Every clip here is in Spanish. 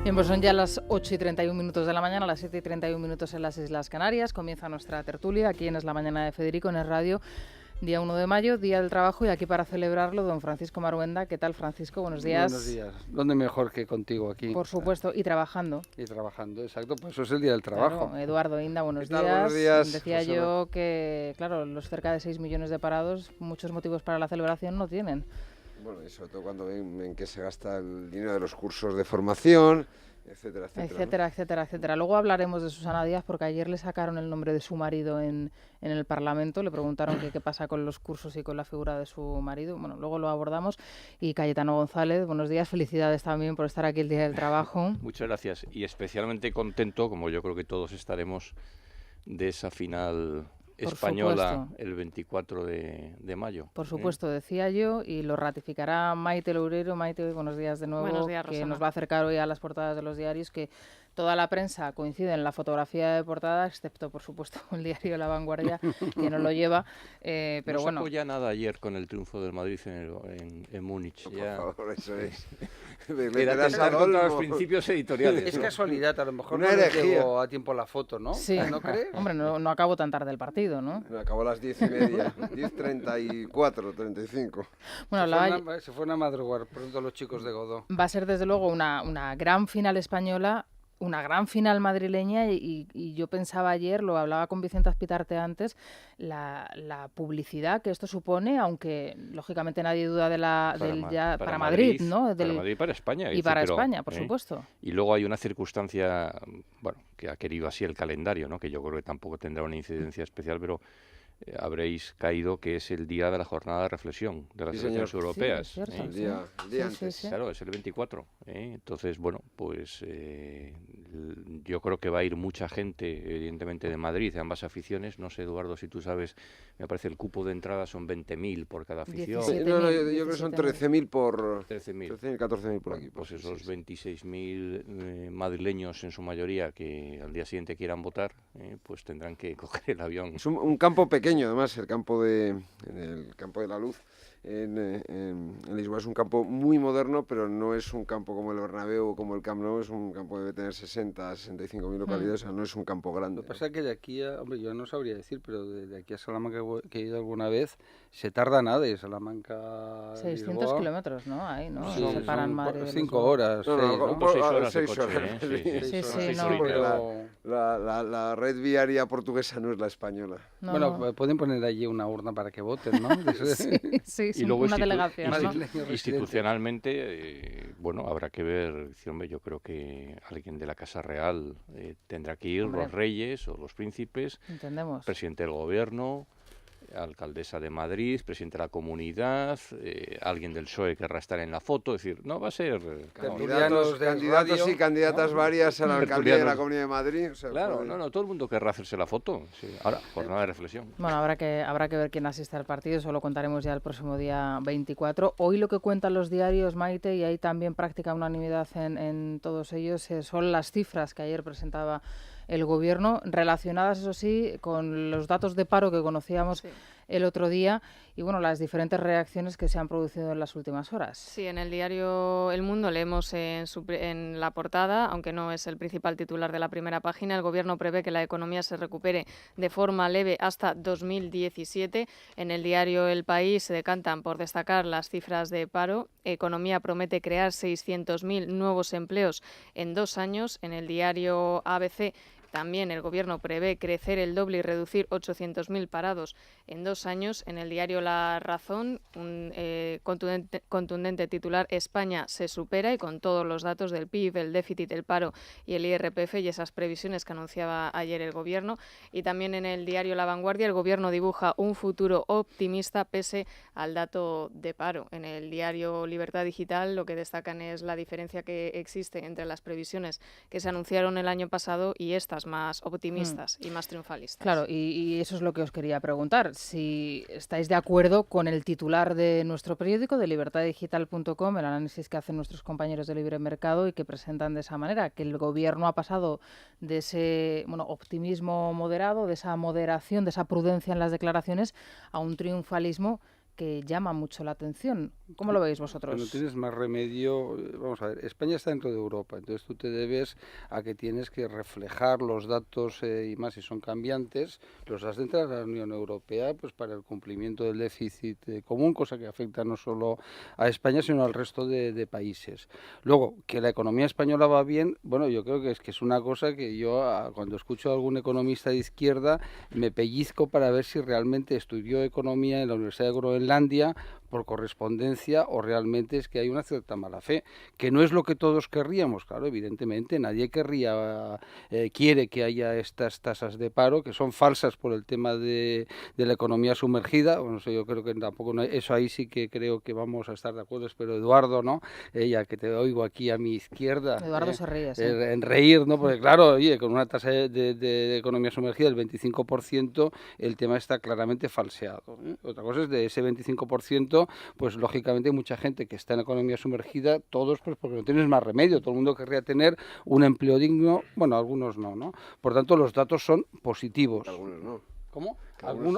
Bien, pues son ya las 8:31 de la mañana, las 7:31 en las Islas Canarias. Comienza nuestra tertulia aquí en Es la Mañana de Federico, en Es Radio. Día 1 de mayo, Día del Trabajo, y aquí para celebrarlo, don Francisco Maruenda. ¿Qué tal, Francisco? Buenos días. Buenos días. ¿Dónde mejor que contigo aquí? Por supuesto, y trabajando. Y trabajando, exacto, pues eso es el Día del Trabajo. Claro, Eduardo Inda, buenos días. Buenos días. Decía yo que, claro, los cerca de 6 millones de parados, muchos motivos para la celebración no tienen. Bueno, y sobre todo cuando ven que se gasta el dinero de los cursos de formación, etcétera, etcétera. Etcétera, ¿no? etcétera, etcétera. Luego hablaremos de Susana Díaz, porque ayer le sacaron el nombre de su marido en el Parlamento. Le preguntaron qué pasa con los cursos y con la figura de su marido. Bueno, luego lo abordamos. Y Cayetano González, buenos días. Felicidades también por estar aquí el Día del Trabajo. Muchas gracias. Y especialmente contento, como yo creo que todos estaremos, de esa final española, supuesto. el 24 de mayo. Por supuesto, decía yo, y lo ratificará Maite Loureiro. Maite, buenos días de nuevo. Buenos días, que Rosana. nos va a acercar hoy a las portadas de los diarios, que toda la prensa coincide en la fotografía de portada, excepto, por supuesto, el diario La Vanguardia, que no lo lleva. Pero no bueno. sacó ya nada ayer con el triunfo del Madrid en Múnich. Por ya favor, eso es. era atentar contra los principios editoriales. Es ¿no? casualidad, a lo mejor Una no les herejía. llegó a tiempo la foto, ¿no? Sí. ¿No crees? Hombre, no acabó tan tarde el partido, ¿no? Acabó a las 10:30, 10:34, 35. Bueno, Se fueron a madrugar pronto los chicos de Godó. va a ser desde luego una gran final española, una gran final madrileña, y yo pensaba ayer, lo hablaba con Vicente Azpitarte antes, la publicidad que esto supone, aunque lógicamente nadie duda de para Madrid, ¿no? Para Madrid y para España. Y para pero, España, por supuesto. Y luego hay una circunstancia, bueno, que ha querido así el calendario, ¿no? Que yo creo que tampoco tendrá una incidencia especial, pero habréis caído, que es el día de la jornada de reflexión de las Sí, señor. elecciones europeas. Sí, es cierto, El día Sí, antes. sí. Claro, es el 24. Entonces, bueno, pues yo creo que va a ir mucha gente, evidentemente, de Madrid, de ambas aficiones. No sé, Eduardo, si tú sabes, me parece el cupo de entrada son 20.000 por cada afición. 17.000, No, yo creo que son 13.000 por... 13.000. 13.000, 14.000 por aquí. Pues sí, esos sí. 26.000 madrileños en su mayoría que al día siguiente quieran votar, pues tendrán que coger el avión. Es un campo pequeño, además, en el campo de la Luz. En Lisboa es un campo muy moderno, pero no es un campo como el Bernabéu o como el Camp Nou. Es un campo que debe tener 65.000 localidades, o sea, no es un campo grande. Lo que pasa es que de aquí a... Hombre, yo no sabría decir, pero de aquí a Salamanca, que he ido alguna vez, se tarda nada de Salamanca a 600 Lisboa. kilómetros, ¿no? Ahí, ¿no? Sí, Se separan son Madrid de 5 Lisboa. horas, No, 6, no, ¿no? un poco- 6 horas de 6 coche, horas. Sí, Sí, no. porque Pero... la red viaria portuguesa no es la española. No, bueno, no. pueden poner allí una urna para que voten, ¿no? Sí, Y luego una delegación, ¿no? institucionalmente, bueno, habrá que ver, hombre, yo creo que alguien de la Casa Real tendrá que ir, Hombre. los reyes o los príncipes, Entendemos. presidente del gobierno, alcaldesa de Madrid, presidente de la comunidad, alguien del PSOE querrá estar en la foto, es decir, no va a ser... Tertulianos de Candidatos radio, y candidatas ¿no? varias a la alcaldía de la Tertulianos. Comunidad de Madrid. O sea, Claro, puede- no, todo el mundo querrá hacerse la foto. Sí. Ahora, jornada de reflexión. Bueno, habrá que ver quién asiste al partido, eso lo contaremos ya el próximo día 24. Hoy lo que cuentan los diarios, Maite, y hay también práctica unanimidad en todos ellos, son las cifras que ayer presentaba el Gobierno, relacionadas, eso sí, con los datos de paro que conocíamos el otro día, y bueno, las diferentes reacciones que se han producido en las últimas horas. Sí, en el diario El Mundo leemos en la portada, aunque no es el principal titular de la primera página, el Gobierno prevé que la economía se recupere de forma leve hasta 2017. En el diario El País se decantan por destacar las cifras de paro. Economía promete crear 600.000 nuevos empleos en 2 años. En el diario ABC también el Gobierno prevé crecer el doble y reducir 800.000 parados en 2 años. En el diario La Razón, un contundente titular: España se supera, y con todos los datos del PIB, el déficit, el paro y el IRPF y esas previsiones que anunciaba ayer el Gobierno. Y también en el diario La Vanguardia, el Gobierno dibuja un futuro optimista pese al dato de paro. En el diario Libertad Digital lo que destacan es la diferencia que existe entre las previsiones que se anunciaron el año pasado y estas más optimistas y más triunfalistas. Claro, y eso es lo que os quería preguntar, si estáis de acuerdo con el titular de nuestro periódico, de libertaddigital.com, el análisis que hacen nuestros compañeros de Libre Mercado y que presentan de esa manera, que el Gobierno ha pasado de ese optimismo moderado, de esa moderación, de esa prudencia en las declaraciones, a un triunfalismo que llama mucho la atención. ¿Cómo lo veis vosotros? No tienes más remedio. Vamos a ver, España está dentro de Europa, entonces tú te debes a que tienes que reflejar los datos y más si son cambiantes, los has de entrar a la Unión Europea pues para el cumplimiento del déficit común, cosa que afecta no solo a España sino al resto de países. Luego, que la economía española va bien, bueno, yo creo que es una cosa que yo cuando escucho a algún economista de izquierda me pellizco para ver si realmente estudió economía en la Universidad de Groenlandia por correspondencia o realmente es que hay una cierta mala fe, que no es lo que todos querríamos, claro, evidentemente nadie quiere que haya estas tasas de paro, que son falsas por el tema de la economía sumergida, bueno, yo creo que tampoco, eso ahí sí que creo que vamos a estar de acuerdo, espero Eduardo, ¿no? Ya que te oigo aquí a mi izquierda. Eduardo se ríe, sí. En reír, ¿no? Porque claro, oye, con una tasa de economía sumergida del 25%, el tema está claramente falseado, ¿eh? Otra cosa es de ese 25%, pues lógicamente hay mucha gente que está en economía sumergida, todos pues porque no tienes más remedio, todo el mundo querría tener un empleo digno, bueno, algunos no, ¿no? Por tanto, los datos son positivos. Algunos no. ¿Cómo?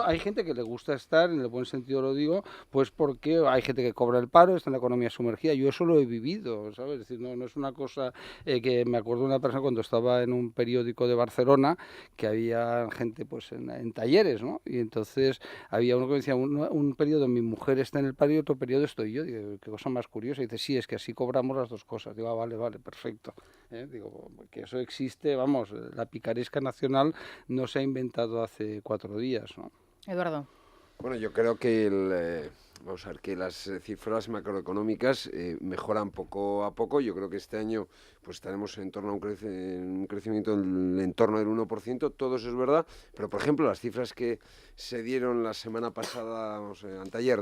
Hay gente que le gusta estar, en el buen sentido lo digo, pues porque hay gente que cobra el paro, está en la economía sumergida. Yo eso lo he vivido, ¿sabes? Es decir, no es una cosa que me acuerdo de una persona cuando estaba en un periódico de Barcelona, que había gente pues en talleres, ¿no? Y entonces había uno que decía, un periodo mi mujer está en el paro y otro periodo estoy yo. Digo, qué cosa más curiosa. Y dice, sí, es que así cobramos las dos cosas. Digo, vale, perfecto. Digo, que eso existe, vamos, la picaresca nacional no se ha inventado hace 4 días, ¿no? Eduardo. Bueno, yo creo que vamos a ver que las cifras macroeconómicas mejoran poco a poco. Yo creo que este año pues estaremos en torno a un crecimiento en torno del 1%, todo eso es verdad, pero por ejemplo las cifras que se dieron la semana pasada, anteayer,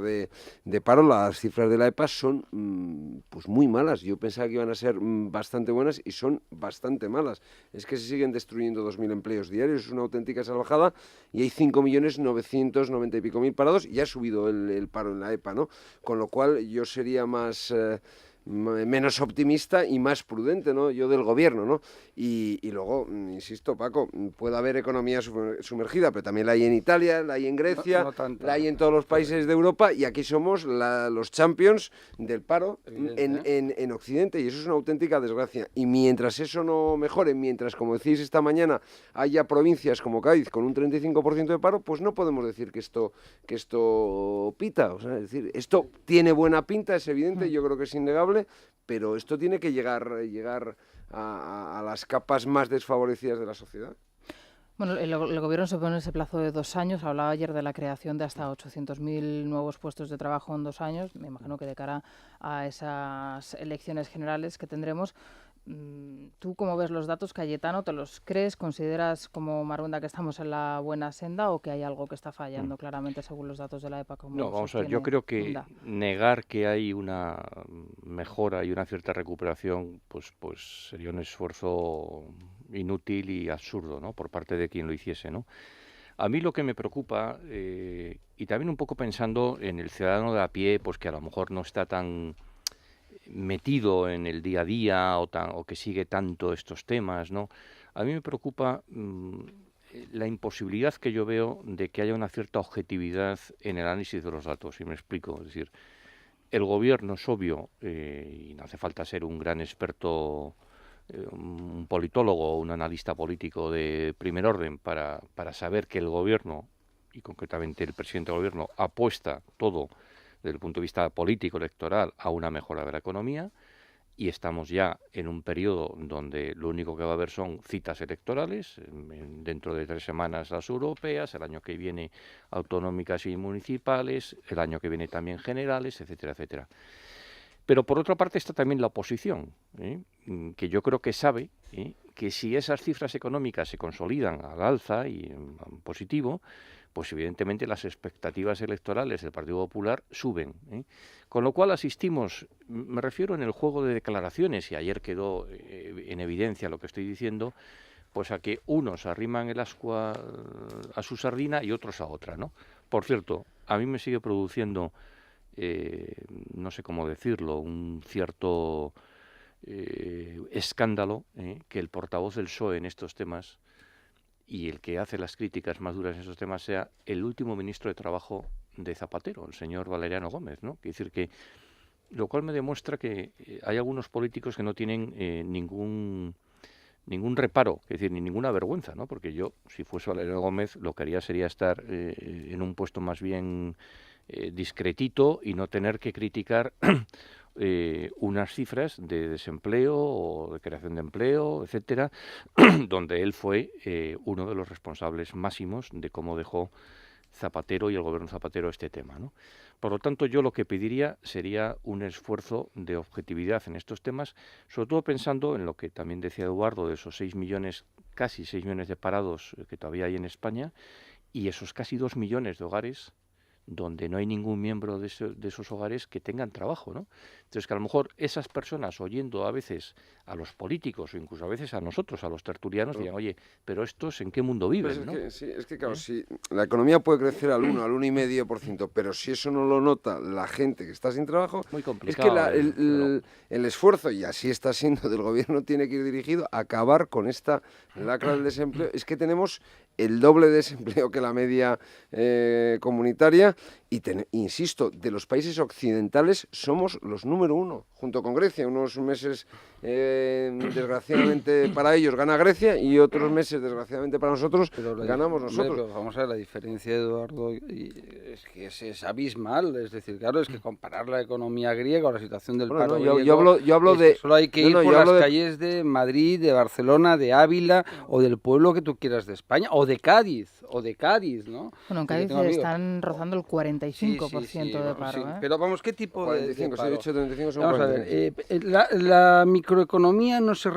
de paro, las cifras de la EPA son pues muy malas. Yo pensaba que iban a ser bastante buenas y son bastante malas. Es que se siguen destruyendo 2.000 empleos diarios, es una auténtica salvajada y hay 5.990.000 y pico parados y ha subido el paro en la EPA, ¿no? Con lo cual yo sería menos optimista y más prudente, ¿no? Yo del gobierno, ¿no? Y luego, insisto, Paco, puede haber economía sumergida, pero también la hay en Italia, la hay en Grecia, la hay en todos los países de Europa y aquí somos los champions del paro en Occidente y eso es una auténtica desgracia. Y mientras eso no mejore, mientras, como decís esta mañana, haya provincias como Cádiz con un 35% de paro, pues no podemos decir que esto pita. O sea, es decir, esto tiene buena pinta, es evidente, yo creo que es innegable, pero esto tiene que llegar a las capas más desfavorecidas de la sociedad. Bueno, el gobierno se pone ese plazo de 2 años. Hablaba ayer de la creación de hasta 800.000 nuevos puestos de trabajo en 2 años. Me imagino que de cara a esas elecciones generales que tendremos. ¿Tú cómo ves los datos, Cayetano? ¿Te los crees? ¿Consideras como Marunda que estamos en la buena senda o que hay algo que está fallando claramente según los datos de la EPA? No, vamos a ver, yo creo que negar que hay una mejora y una cierta recuperación pues sería un esfuerzo inútil y absurdo, ¿no? Por parte de quien lo hiciese, ¿no? A mí lo que me preocupa, y también un poco pensando en el ciudadano de a pie, pues que a lo mejor no está tan metido en el día a día o que sigue tanto estos temas, ¿no? A mí me preocupa la imposibilidad que yo veo de que haya una cierta objetividad en el análisis de los datos, y me explico. Es decir, el gobierno es obvio, y no hace falta ser un gran experto, un politólogo o un analista político de primer orden para saber que el gobierno, y concretamente el presidente del gobierno, apuesta todo desde el punto de vista político electoral a una mejora de la economía, y estamos ya en un periodo donde lo único que va a haber son citas electorales, dentro de 3 semanas las europeas, el año que viene autonómicas y municipales, el año que viene también generales, etcétera, etcétera. Pero por otra parte está también la oposición, que yo creo que sabe que si esas cifras económicas se consolidan al alza y en positivo, pues evidentemente las expectativas electorales del Partido Popular suben. Con lo cual asistimos, me refiero en el juego de declaraciones, y ayer quedó en evidencia lo que estoy diciendo, pues a que unos arriman el ascua a su sardina y otros a otra, ¿no? Por cierto, a mí me sigue produciendo, no sé cómo decirlo, un cierto escándalo que el portavoz del PSOE en estos temas y el que hace las críticas más duras en esos temas sea el último ministro de Trabajo de Zapatero, el señor Valeriano Gómez, ¿no? Quiere decir que, lo cual me demuestra que hay algunos políticos que no tienen ningún reparo, es decir, ni ninguna vergüenza, ¿no? Porque yo, si fuese Valeriano Gómez, lo que haría sería estar en un puesto más bien discretito y no tener que criticar unas cifras de desempleo o de creación de empleo, etcétera, donde él fue uno de los responsables máximos de cómo dejó Zapatero y el gobierno Zapatero este tema, ¿no? Por lo tanto, yo lo que pediría sería un esfuerzo de objetividad en estos temas, sobre todo pensando en lo que también decía Eduardo, de esos 6 millones, casi 6 millones de parados que todavía hay en España, y esos casi 2 millones de hogares donde no hay ningún miembro de esos hogares que tengan trabajo, ¿no? Entonces, que a lo mejor esas personas, oyendo a veces a los políticos o incluso a veces a nosotros, a los tertulianos, digan, oye, pero estos ¿en qué mundo viven, pues no? es que claro, si la economía puede crecer al 1, al 1,5%, pero si eso no lo nota la gente que está sin trabajo, Muy es complicado. que el esfuerzo, y así está siendo del gobierno, tiene que ir dirigido a acabar con esta lacra del desempleo. Es que tenemos el doble de desempleo que la media comunitaria y, insisto, de los países occidentales somos los número 1, junto con Grecia. Unos meses, desgraciadamente para ellos, gana Grecia y otros meses, desgraciadamente para nosotros, ganamos nosotros. Pero vamos a ver, la diferencia, Eduardo, es que es abismal. Es decir, claro, es que comparar la economía griega o la situación del paro griego, yo hablo de... Solo hay que ir por las calles de Madrid, de Barcelona, de Ávila o del pueblo que tú quieras de España, o de Cádiz, ¿no? Bueno, en Cádiz están rozando el 45% de paro. Sí. Pero vamos, ¿qué tipo 45, de paro? Si he dicho 35, son Vamos 45. a ver, la microeconomía no se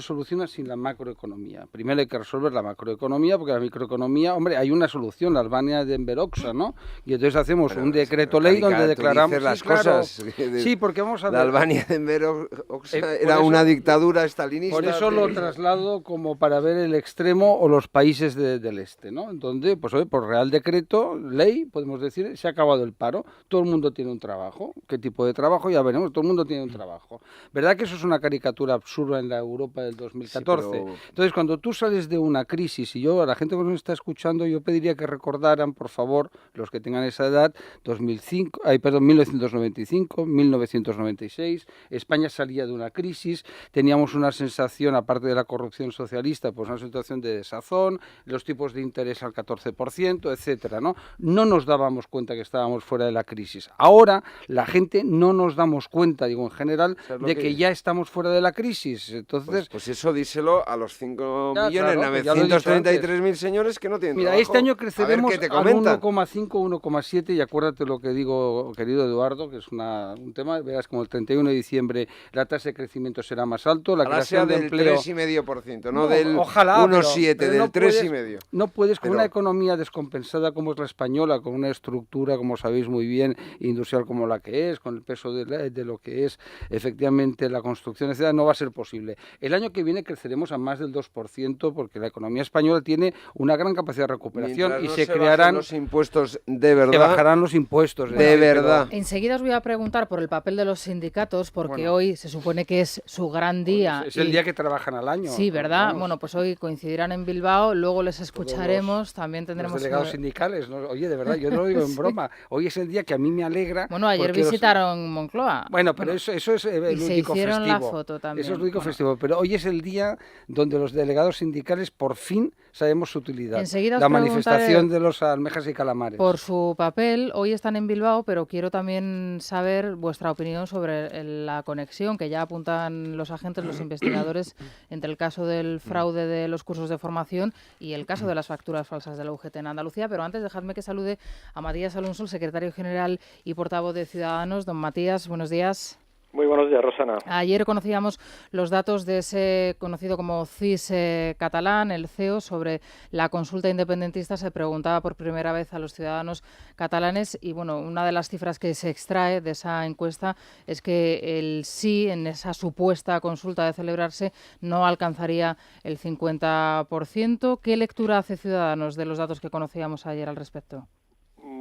soluciona sin la macroeconomía. Primero hay que resolver la macroeconomía, porque la microeconomía, hombre, hay una solución, la Albania de Enveroxa, ¿no? Y entonces hacemos un decreto ley donde declaramos las cosas. Sí, porque vamos a ver. La Albania de Enveroxa era una dictadura estalinista. Por eso lo traslado como para ver el extremo o los países del este, ¿no? Donde, pues por Real Decreto, ley, podemos decir, se ha acabado el paro, todo el mundo tiene un trabajo. ¿Qué tipo de trabajo? Ya veremos, todo el mundo tiene un trabajo. ¿Verdad que eso es una caricatura absurda en la Europa del 2014? Sí, pero... Entonces, cuando tú sales de una crisis, y yo, a la gente que nos está escuchando, yo pediría que recordaran, por favor, los que tengan esa edad, 1995, 1996, España salía de una crisis, teníamos una sensación, aparte de la corrupción socialista, pues una situación de desazón, los tipos de interés al 14%, etcétera, ¿no? No nos dábamos cuenta que estábamos fuera de la crisis. Ahora la gente no nos damos cuenta, digo en general, de que ya estamos fuera de la crisis. Entonces, pues eso díselo a los 5.933.000 señores que no tienen trabajo. Mira, este año creceremos al 1,5, 1,7 y acuérdate lo que digo, querido Eduardo, que es un tema, verás como el 31 de diciembre la tasa de crecimiento será más alto, la creación de empleo... del 3,5%, no del 1,7, del 3,5%. No puedes con una economía descompensada como es la española, con una estructura, como sabéis muy bien, industrial como la que es, con el peso de lo que es efectivamente la construcción, etc., no va a ser posible. El año que viene creceremos a más del 2% porque la economía española tiene una gran capacidad de recuperación. Mientras y no se crearán los impuestos de verdad. Se bajarán los impuestos de verdad. Enseguida os voy a preguntar por el papel de los sindicatos, porque hoy se supone que es su gran día. Es el día que trabajan al año. Sí, ¿verdad? Vamos. Bueno, pues hoy coincidirán en Bilbao, luego les escucharemos, también tendremos... Los delegados sindicales, ¿no? Oye, de verdad, yo no lo digo en broma. Hoy es el día que a mí me alegra... Bueno, ayer visitaron Moncloa. Bueno, pero eso es lúdico festivo. Y se hicieron la foto también. Eso es lúdico festivo, pero hoy es el día donde los delegados sindicales por fin sabemos su utilidad. Enseguida la manifestación de los almejas y calamares. Por su papel, hoy están en Bilbao, pero quiero también saber vuestra opinión sobre la conexión que ya apuntan los agentes, los investigadores, entre el caso del fraude de los cursos de formación y el caso de las facturas falsas de la UGT en Andalucía. Pero antes, dejadme que salude a Matías Alonso, el secretario general y portavoz de Ciudadanos. Don Matías, buenos días. Muy buenos días, Rosana. Ayer conocíamos los datos de ese conocido como CIS catalán, el CEO, sobre la consulta independentista. Se preguntaba por primera vez a los ciudadanos catalanes y, bueno, una de las cifras que se extrae de esa encuesta es que el sí en esa supuesta consulta de celebrarse no alcanzaría el 50%. ¿Qué lectura hace Ciudadanos de los datos que conocíamos ayer al respecto?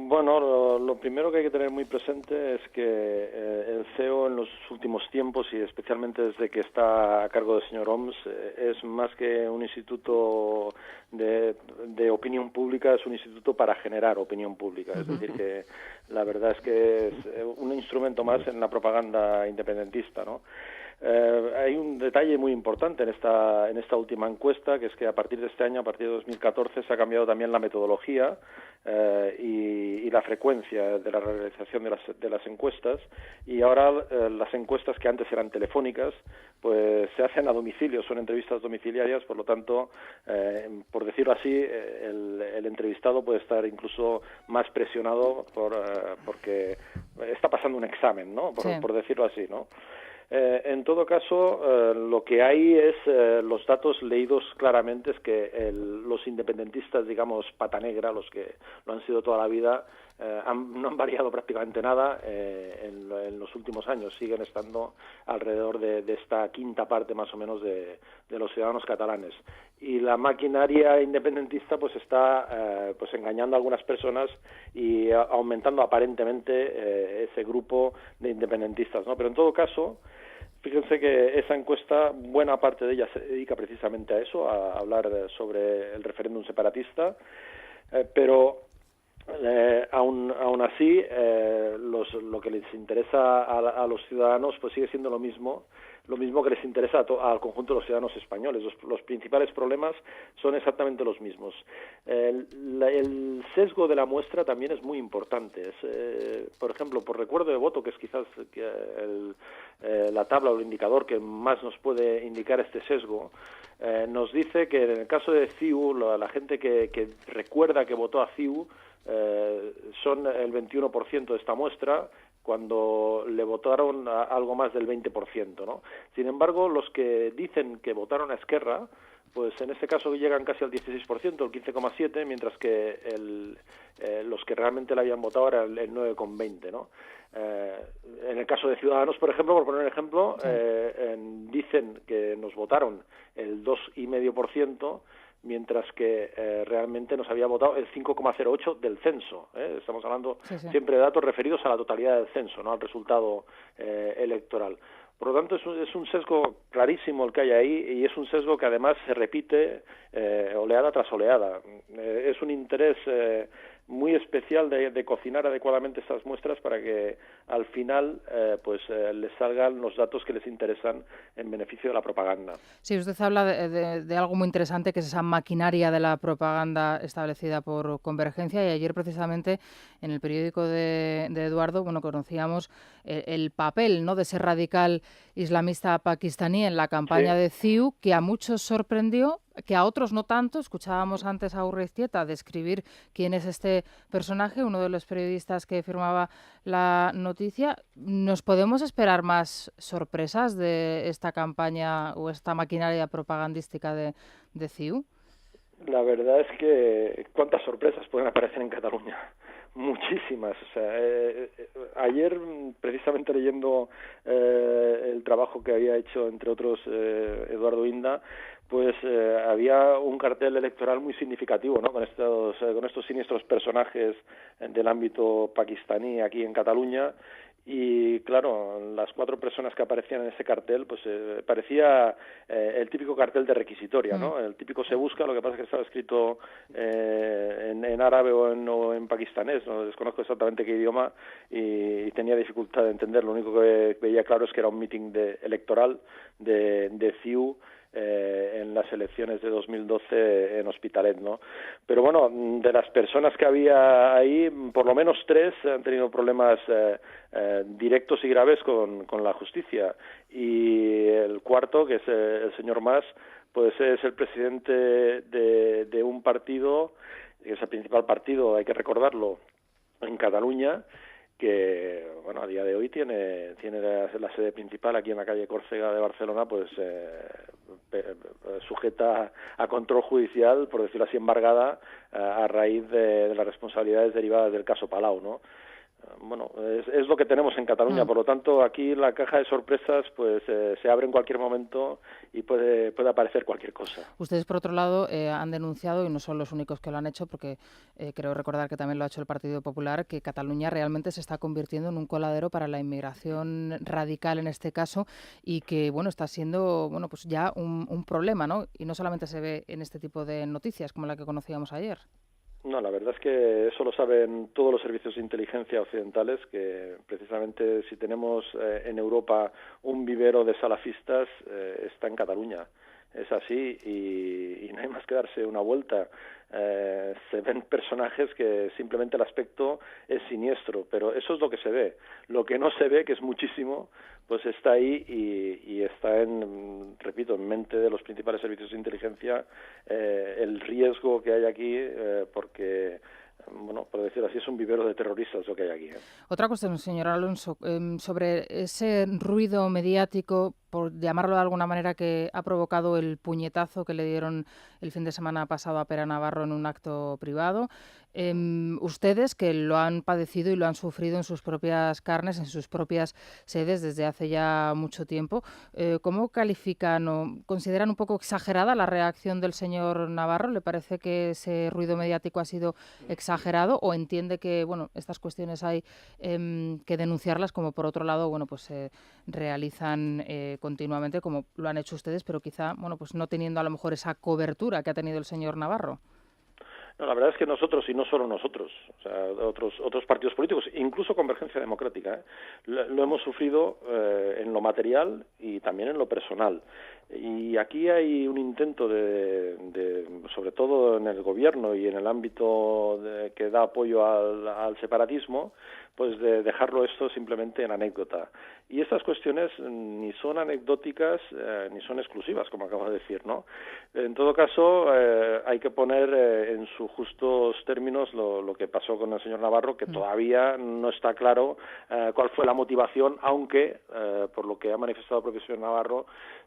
Bueno, lo primero que hay que tener muy presente es que el CEO en los últimos tiempos, y especialmente desde que está a cargo del señor Homs, es más que un instituto de opinión pública, es un instituto para generar opinión pública. Es decir, que la verdad es que es un instrumento más en la propaganda independentista, ¿no? Hay un detalle muy importante en esta última encuesta, que es que a partir de este año, a partir de 2014, se ha cambiado también la metodología y la frecuencia de la realización de las encuestas, y ahora las encuestas que antes eran telefónicas pues se hacen a domicilio, son entrevistas domiciliarias, por lo tanto, por decirlo así, el entrevistado puede estar incluso más presionado porque está pasando un examen, ¿no? Por decirlo así, ¿no? En todo caso, lo que hay es los datos leídos claramente, es que los independentistas, digamos, pata negra, los que lo han sido toda la vida, no han variado prácticamente nada en los últimos años. Siguen estando alrededor de esta quinta parte más o menos de los ciudadanos catalanes. Y la maquinaria independentista pues está pues engañando a algunas personas y aumentando aparentemente ese grupo de independentistas, ¿no? Pero en todo caso, fíjense que esa encuesta, buena parte de ella se dedica precisamente a eso, a hablar sobre el referéndum separatista, pero aún así lo que les interesa a los ciudadanos pues sigue siendo lo mismo que les interesa al conjunto de los ciudadanos españoles. Los principales problemas son exactamente los mismos. El sesgo de la muestra también es muy importante. Por ejemplo, por recuerdo de voto, que es quizás la tabla o el indicador que más nos puede indicar este sesgo, nos dice que en el caso de CiU, la gente que recuerda que votó a CiU son el 21% de esta muestra, cuando le votaron algo más del 20%, ¿no? Sin embargo, los que dicen que votaron a Esquerra, pues en este caso llegan casi al 16%, el 15,7%, mientras que los que realmente le habían votado era el 9,20%, ¿no? En el caso de Ciudadanos, por ejemplo, por poner un ejemplo, dicen que nos votaron el 2,5%, mientras que realmente nos había votado el 5,08% del censo. Estamos hablando siempre de datos referidos a la totalidad del censo, no al resultado electoral. Por lo tanto, es un sesgo clarísimo el que hay ahí, y es un sesgo que además se repite oleada tras oleada. Es un interés muy especial de cocinar adecuadamente estas muestras para que al final les salgan los datos que les interesan en beneficio de la propaganda. Sí, usted habla de algo muy interesante, que es esa maquinaria de la propaganda establecida por Convergencia, y ayer precisamente en el periódico de Eduardo, conocíamos el papel, ¿no?, de ese radical islamista pakistaní en la campaña de CiU, que a muchos sorprendió, que a otros no tanto. Escuchábamos antes a Urreiztieta describir quién es este personaje, uno de los periodistas que firmaba la noticia. ¿Nos podemos esperar más sorpresas de esta campaña o esta maquinaria propagandística de CiU? La verdad es que cuántas sorpresas pueden aparecer en Cataluña. Muchísimas. O sea, ayer, precisamente leyendo el trabajo que había hecho, entre otros, Eduardo Inda, pues había un cartel electoral muy significativo, ¿no?, con estos siniestros personajes del ámbito pakistaní aquí en Cataluña. Y claro, las 4 personas que aparecían en ese cartel, pues parecía el típico cartel de requisitoria, ¿no? El típico se busca, lo que pasa es que estaba escrito en árabe o en pakistanés, no desconozco exactamente qué idioma, y tenía dificultad de entender. Lo único que veía claro es que era un meeting electoral de CiU en las elecciones de 2012 en Hospitalet, ¿no? Pero bueno, de las personas que había ahí, por lo menos 3 han tenido problemas directos y graves con la justicia, y el cuarto, que es el señor Mas, pues es el presidente de un partido, que es el principal partido, hay que recordarlo, en Cataluña, que bueno, a día de hoy tiene la sede principal aquí en la calle Córcega de Barcelona, pues sujeta a control judicial, por decirlo así, embargada, a raíz de las responsabilidades derivadas del caso Palau, ¿no? Bueno, es lo que tenemos en Cataluña, por lo tanto aquí la caja de sorpresas pues se abre en cualquier momento y puede aparecer cualquier cosa. Ustedes, por otro lado, han denunciado, y no son los únicos que lo han hecho, porque creo recordar que también lo ha hecho el Partido Popular, que Cataluña realmente se está convirtiendo en un coladero para la inmigración radical en este caso, y que bueno, está siendo pues ya un problema, ¿no? Y no solamente se ve en este tipo de noticias como la que conocíamos ayer. No, la verdad es que eso lo saben todos los servicios de inteligencia occidentales, que precisamente si tenemos en Europa un vivero de salafistas, está en Cataluña. Es así y no hay más que darse una vuelta. Se ven personajes que simplemente el aspecto es siniestro, pero eso es lo que se ve. Lo que no se ve, que es muchísimo, pues está ahí y está repito, en mente de los principales servicios de inteligencia el riesgo que hay aquí, porque bueno, por decirlo así, es un vivero de terroristas lo que hay aquí. Otra cuestión, señor Alonso, sobre ese ruido mediático, por llamarlo de alguna manera, que ha provocado el puñetazo que le dieron el fin de semana pasado a Pere Navarro en un acto privado. Ustedes, que lo han padecido y lo han sufrido en sus propias carnes, en sus propias sedes desde hace ya mucho tiempo, ¿cómo califican o consideran un poco exagerada la reacción del señor Navarro? ¿Le parece que ese ruido mediático ha sido exagerado o entiende que bueno, estas cuestiones hay que denunciarlas, como por otro lado bueno, pues se realizan continuamente, como lo han hecho ustedes, pero quizá bueno, pues no teniendo a lo mejor esa cobertura que ha tenido el señor Navarro? No, la verdad es que nosotros, y no solo nosotros, o sea, otros partidos políticos, incluso Convergencia Democrática, lo hemos sufrido en lo material y también en lo personal. Y aquí hay un intento sobre todo en el gobierno y en el ámbito que da apoyo al separatismo, pues de dejarlo esto simplemente en anécdota. Y estas cuestiones ni son anecdóticas ni son exclusivas, como acabo de decir, ¿no? En todo caso, hay que poner en sus justos términos lo que pasó con el señor Navarro, que todavía no está claro cuál fue la motivación, aunque, por lo que ha manifestado el propio señor Navarro,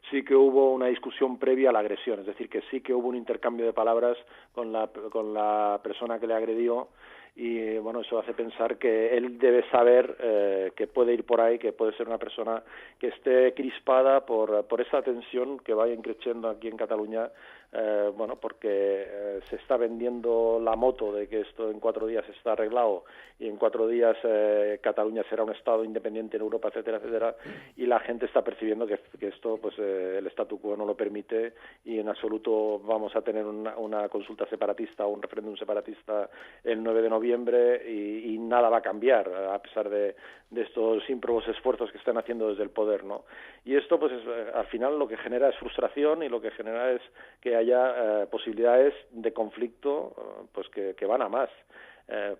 sí que hubo una discusión previa a la agresión, es decir, que sí que hubo un intercambio de palabras con la persona que le agredió. Y bueno, eso hace pensar que él debe saber que puede ir por ahí, que puede ser una persona que esté crispada por esa tensión que vaya creciendo aquí en Cataluña, bueno, porque se está vendiendo la moto de que esto en 4 días está arreglado y en 4 días Cataluña será un estado independiente en Europa, etcétera, etcétera, y la gente está percibiendo que esto, pues el statu quo no lo permite y en absoluto vamos a tener una consulta separatista o un referéndum separatista el 9 de noviembre y nada va a cambiar a pesar de estos ímprobos esfuerzos que están haciendo desde el poder, ¿no? Y esto, pues al final lo que genera es frustración y lo que genera es que haya posibilidades de conflicto pues que van a más.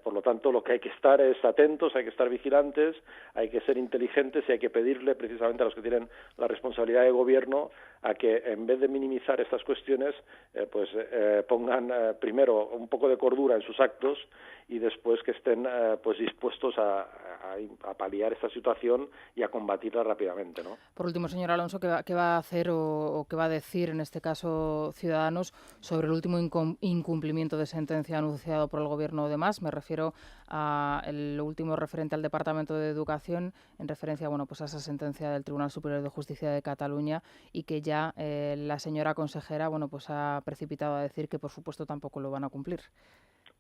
Por lo tanto, lo que hay que estar es atentos, hay que estar vigilantes, hay que ser inteligentes y hay que pedirle precisamente a los que tienen la responsabilidad de gobierno a que en vez de minimizar estas cuestiones, pongan primero un poco de cordura en sus actos y después que estén pues dispuestos a paliar esta situación y a combatirla rápidamente, ¿no? Por último, señor Alonso, ¿qué va a hacer o qué va a decir en este caso Ciudadanos sobre el último incumplimiento de sentencia anunciado por el Gobierno de Mas? Me refiero a el último referente al Departamento de Educación, en referencia bueno, pues a esa sentencia del Tribunal Superior de Justicia de Cataluña y que ya la señora consejera bueno, pues ha precipitado a decir que por supuesto tampoco lo van a cumplir.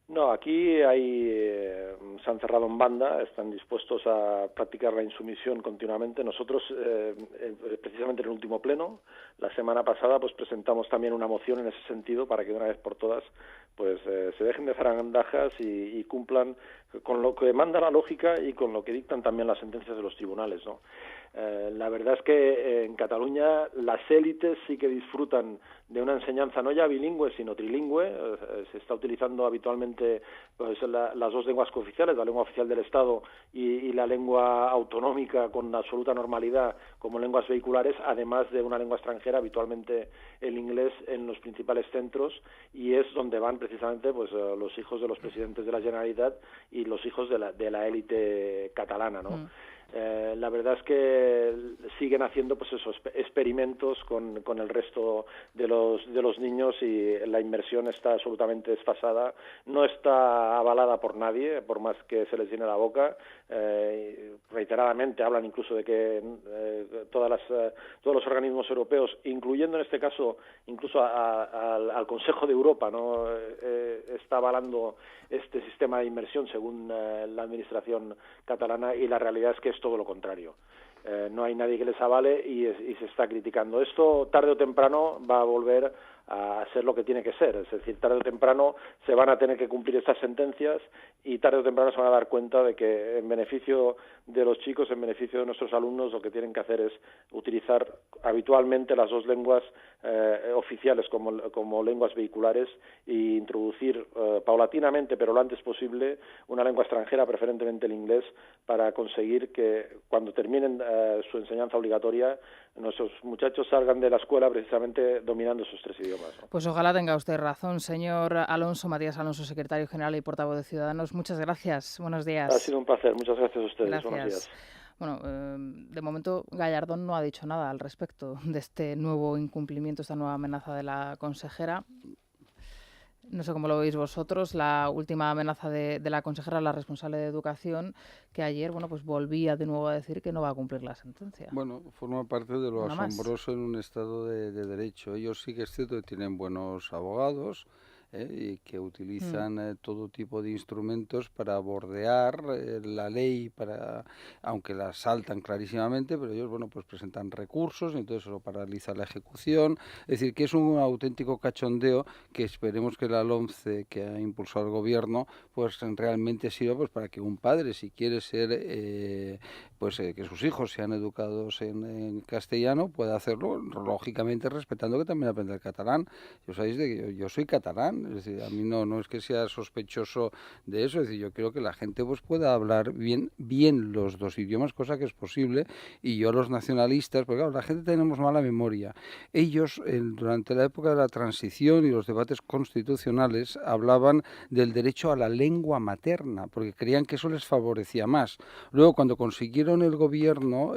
No, aquí se han cerrado en banda, están dispuestos a practicar la insumisión continuamente. Nosotros, precisamente en el último pleno, la semana pasada, pues presentamos también una moción en ese sentido para que de una vez por todas pues se dejen de zarandajas y cumplan con lo que manda la lógica y con lo que dictan también las sentencias de los tribunales, ¿no? La verdad es que en Cataluña las élites sí que disfrutan de una enseñanza no ya bilingüe sino trilingüe. Se está utilizando habitualmente pues, las dos lenguas cooficiales, la lengua oficial del Estado y la lengua autonómica con absoluta normalidad como lenguas vehiculares, además de una lengua extranjera, habitualmente el inglés en los principales centros, y es donde van precisamente pues los hijos de los presidentes de la Generalitat y los hijos de la élite catalana, ¿no? La verdad es que siguen haciendo pues esos experimentos con el resto de los niños y la inmersión está absolutamente desfasada, no está avalada por nadie, por más que se les llene la boca. Reiteradamente hablan incluso de que todos los organismos europeos, incluyendo en este caso incluso al Consejo de Europa, ¿no? Está avalando este sistema de inmersión según la administración catalana, y la realidad es que es todo lo contrario. No hay nadie que les avale y se está criticando. Esto tarde o temprano va a volver a ser lo que tiene que ser, es decir, tarde o temprano se van a tener que cumplir estas sentencias y tarde o temprano se van a dar cuenta de que en beneficio de los chicos, en beneficio de nuestros alumnos, lo que tienen que hacer es utilizar habitualmente las dos lenguas oficiales como lenguas vehiculares e introducir paulatinamente, pero lo antes posible, una lengua extranjera, preferentemente el inglés, para conseguir que cuando terminen su enseñanza obligatoria nuestros muchachos salgan de la escuela precisamente dominando esos tres idiomas, ¿no? Pues ojalá tenga usted razón, señor Alonso, Matías Alonso, secretario general y portavoz de Ciudadanos. Muchas gracias. Buenos días. Ha sido un placer. Muchas gracias a ustedes. Gracias. Buenos días. Bueno, de momento Gallardón no ha dicho nada al respecto de este nuevo incumplimiento, esta nueva amenaza de la consejera. No sé cómo lo veis vosotros, la última amenaza de la consejera, la responsable de Educación, que ayer, bueno, pues volvía de nuevo a decir que no va a cumplir la sentencia. Bueno, forma parte de lo Una asombroso en un Estado de derecho. Ellos sí que es cierto que tienen buenos abogados, y que utilizan todo tipo de instrumentos para bordear la ley, aunque la saltan clarísimamente, pero ellos, bueno, pues presentan recursos y entonces eso paraliza la ejecución. Es decir, que es un auténtico cachondeo que esperemos que la LOMCE que ha impulsado el gobierno pues realmente sirva pues para que un padre, si quiere ser que sus hijos sean educados en castellano, pueda hacerlo, lógicamente respetando que también aprenda el catalán. Yo sabéis de que yo soy catalán, es decir, a mí no es que sea sospechoso de eso, es decir, yo creo que la gente pues pueda hablar bien los dos idiomas, cosa que es posible, y yo a los nacionalistas, porque claro, la gente tenemos mala memoria. Ellos, durante la época de la transición y los debates constitucionales, hablaban del derecho a la lengua materna, porque creían que eso les favorecía más. Luego, cuando consiguieron el gobierno,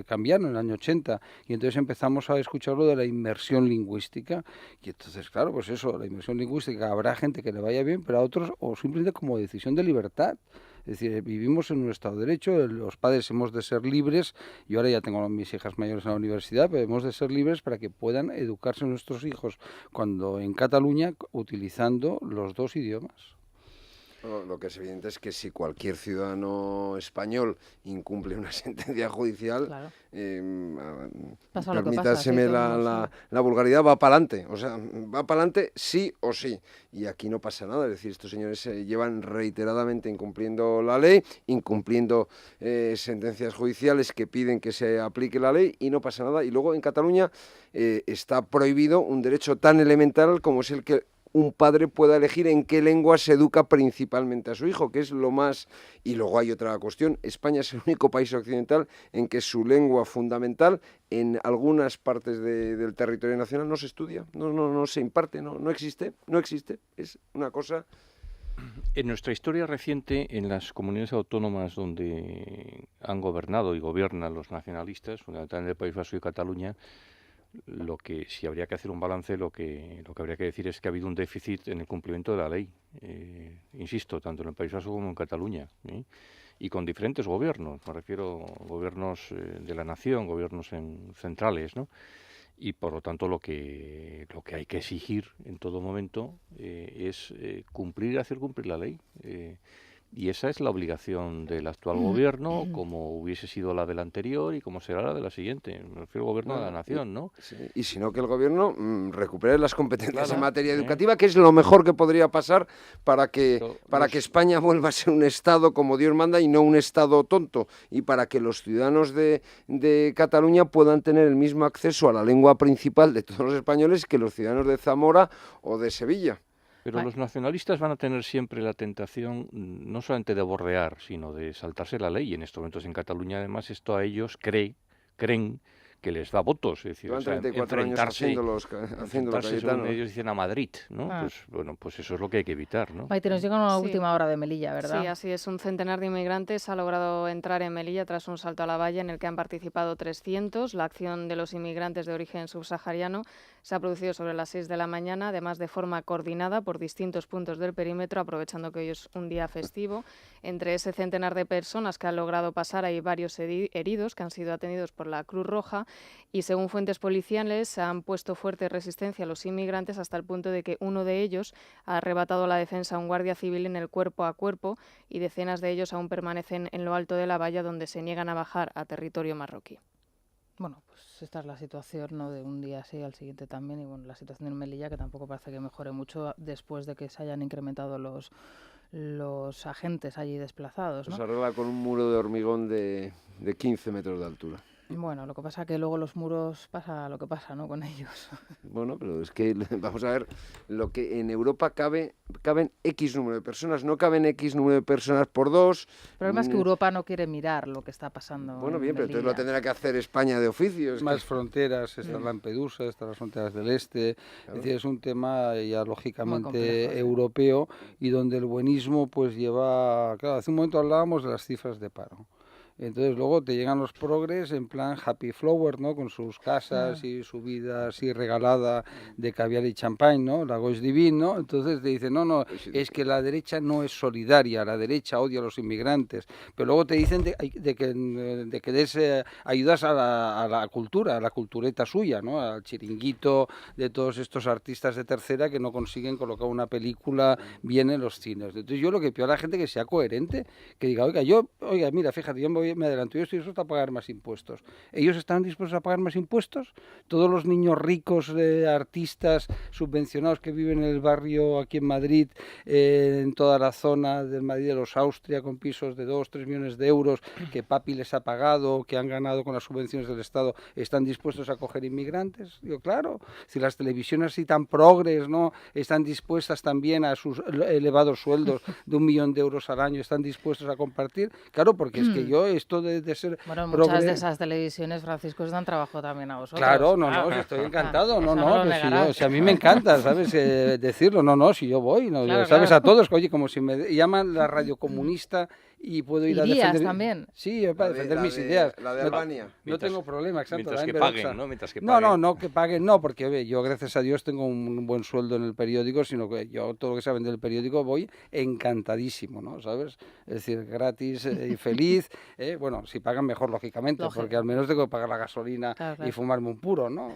cambiaron en el año 80, y entonces empezamos a escuchar lo de la inmersión lingüística, y entonces, claro, pues eso, la inmersión lingüística, habrá gente que le vaya bien, pero a otros, o simplemente como decisión de libertad. Es decir, vivimos en un Estado de Derecho, los padres hemos de ser libres, yo ahora ya tengo a mis hijas mayores en la universidad, pero hemos de ser libres para que puedan educarse nuestros hijos cuando en Cataluña utilizando los dos idiomas. Lo que es evidente es que si cualquier ciudadano español incumple una sentencia judicial, Claro. Permítaseme la vulgaridad, va para adelante. O sea, va para adelante sí o sí. Y aquí no pasa nada. Es decir, estos señores llevan reiteradamente incumpliendo la ley, incumpliendo sentencias judiciales que piden que se aplique la ley y no pasa nada. Y luego en Cataluña está prohibido un derecho tan elemental como es el que un padre pueda elegir en qué lengua se educa principalmente a su hijo, que es lo más... Y luego hay otra cuestión, España es el único país occidental en que su lengua fundamental en algunas partes del territorio nacional no se estudia, no se imparte, no existe, es una cosa... En nuestra historia reciente, en las comunidades autónomas donde han gobernado y gobiernan los nacionalistas, fundamentalmente el País Vasco y Cataluña, lo que, si habría que hacer un balance, lo que habría que decir es que ha habido un déficit en el cumplimiento de la ley, insisto, tanto en el País Vasco como en Cataluña, y con diferentes gobiernos, me refiero a gobiernos de la nación, gobiernos centrales, ¿no? Y por lo tanto lo que hay que exigir en todo momento es hacer cumplir la ley. Y esa es la obligación del actual gobierno, como hubiese sido la del anterior y como será la de la siguiente. Me refiero al gobierno de la nación, ¿no? Sí. Y si no, que el gobierno recupere las competencias en materia educativa, que es lo mejor que podría pasar para que España vuelva a ser un Estado como Dios manda y no un Estado tonto. Y para que los ciudadanos de Cataluña puedan tener el mismo acceso a la lengua principal de todos los españoles que los ciudadanos de Zamora o de Sevilla. Pero los nacionalistas van a tener siempre la tentación no solamente de bordear, sino de saltarse la ley. Y en estos momentos en Cataluña, además, esto a ellos creen que les da votos. Es decir, Llevan 34 años haciéndolo, según ellos dicen, a Madrid, ¿no? Pues bueno, pues eso es lo que hay que evitar, ¿no? Maite, nos llega una última hora de Melilla, ¿verdad? Sí, así es. Un centenar de inmigrantes ha logrado entrar en Melilla tras un salto a la valla en el que han participado 300. La acción de los inmigrantes de origen subsahariano se ha producido sobre las 6 de la mañana, además de forma coordinada por distintos puntos del perímetro, aprovechando que hoy es un día festivo. Entre ese centenar de personas que han logrado pasar hay varios heridos que han sido atendidos por la Cruz Roja y, según fuentes policiales, han puesto fuerte resistencia a los inmigrantes hasta el punto de que uno de ellos ha arrebatado la defensa a un guardia civil en el cuerpo a cuerpo y decenas de ellos aún permanecen en lo alto de la valla, donde se niegan a bajar a territorio marroquí. Bueno, pues esta es la situación, ¿no?, de un día así al siguiente también, y bueno, la situación en Melilla, que tampoco parece que mejore mucho después de que se hayan incrementado los agentes allí desplazados, ¿no? Se arregla con un muro de hormigón de 15 metros de altura. Bueno, lo que pasa es que luego los muros pasa lo que pasa, ¿no?, con ellos. Bueno, pero es que vamos a ver, lo que en Europa caben X número de personas, no caben X número de personas por dos. El problema es que Europa no quiere mirar lo que está pasando. Bueno, bien, pero entonces lo tendrá que hacer España de oficio. Más fronteras, está Lampedusa, están las fronteras del este, claro. Es decir, es un tema ya lógicamente complejo, europeo, y donde el buenismo pues lleva, claro, hace un momento hablábamos de las cifras de paro. Entonces luego te llegan los progres en plan happy flower, ¿no?, con sus casas y su vida así regalada de caviar y champán, ¿no?, la goix divine, ¿no? Entonces te dicen, no, es que la derecha no es solidaria, la derecha odia a los inmigrantes, pero luego te dicen de que des ayudas a la cultura, a la cultureta suya, ¿no?, al chiringuito de todos estos artistas de tercera que no consiguen colocar una película bien en los cines. Entonces yo lo que pido a la gente que sea coherente, que diga, oiga, mira, fíjate, me adelanto, yo estoy dispuesto a pagar más impuestos. ¿Ellos están dispuestos a pagar más impuestos? Todos los niños ricos, artistas subvencionados que viven en el barrio aquí en Madrid, en toda la zona del Madrid de los Austria, con pisos de 2-3 millones de euros que papi les ha pagado, que han ganado con las subvenciones del Estado, ¿están dispuestos a acoger inmigrantes? Digo, claro, si las televisiones así tan progres, ¿no?, están dispuestas también a sus elevados sueldos de 1 millón de euros al año, están dispuestos a compartir, claro, porque es que yo esto de ser... Bueno, muchas de esas televisiones, Francisco, os dan trabajo también a vosotros. Claro, no, estoy encantado, pues si a mí me encanta, ¿sabes?, decirlo, si yo voy, ¿sabes? Claro. A todos, oye, como si me llaman la radio comunista y puedo ir a defender... también. Sí, para defender mis ideas. La de Albania. No tengo problema, exacto. Mientras que paguen, ¿no? Mientras que paguen. No, que paguen no, porque oye, yo gracias a Dios tengo un buen sueldo en el periódico, sino que yo todo lo que se vende del periódico voy encantadísimo, ¿no? ¿Sabes? Es decir, gratis y feliz. Bueno, si pagan mejor, lógicamente, porque al menos tengo que pagar la gasolina y fumarme un puro, ¿no?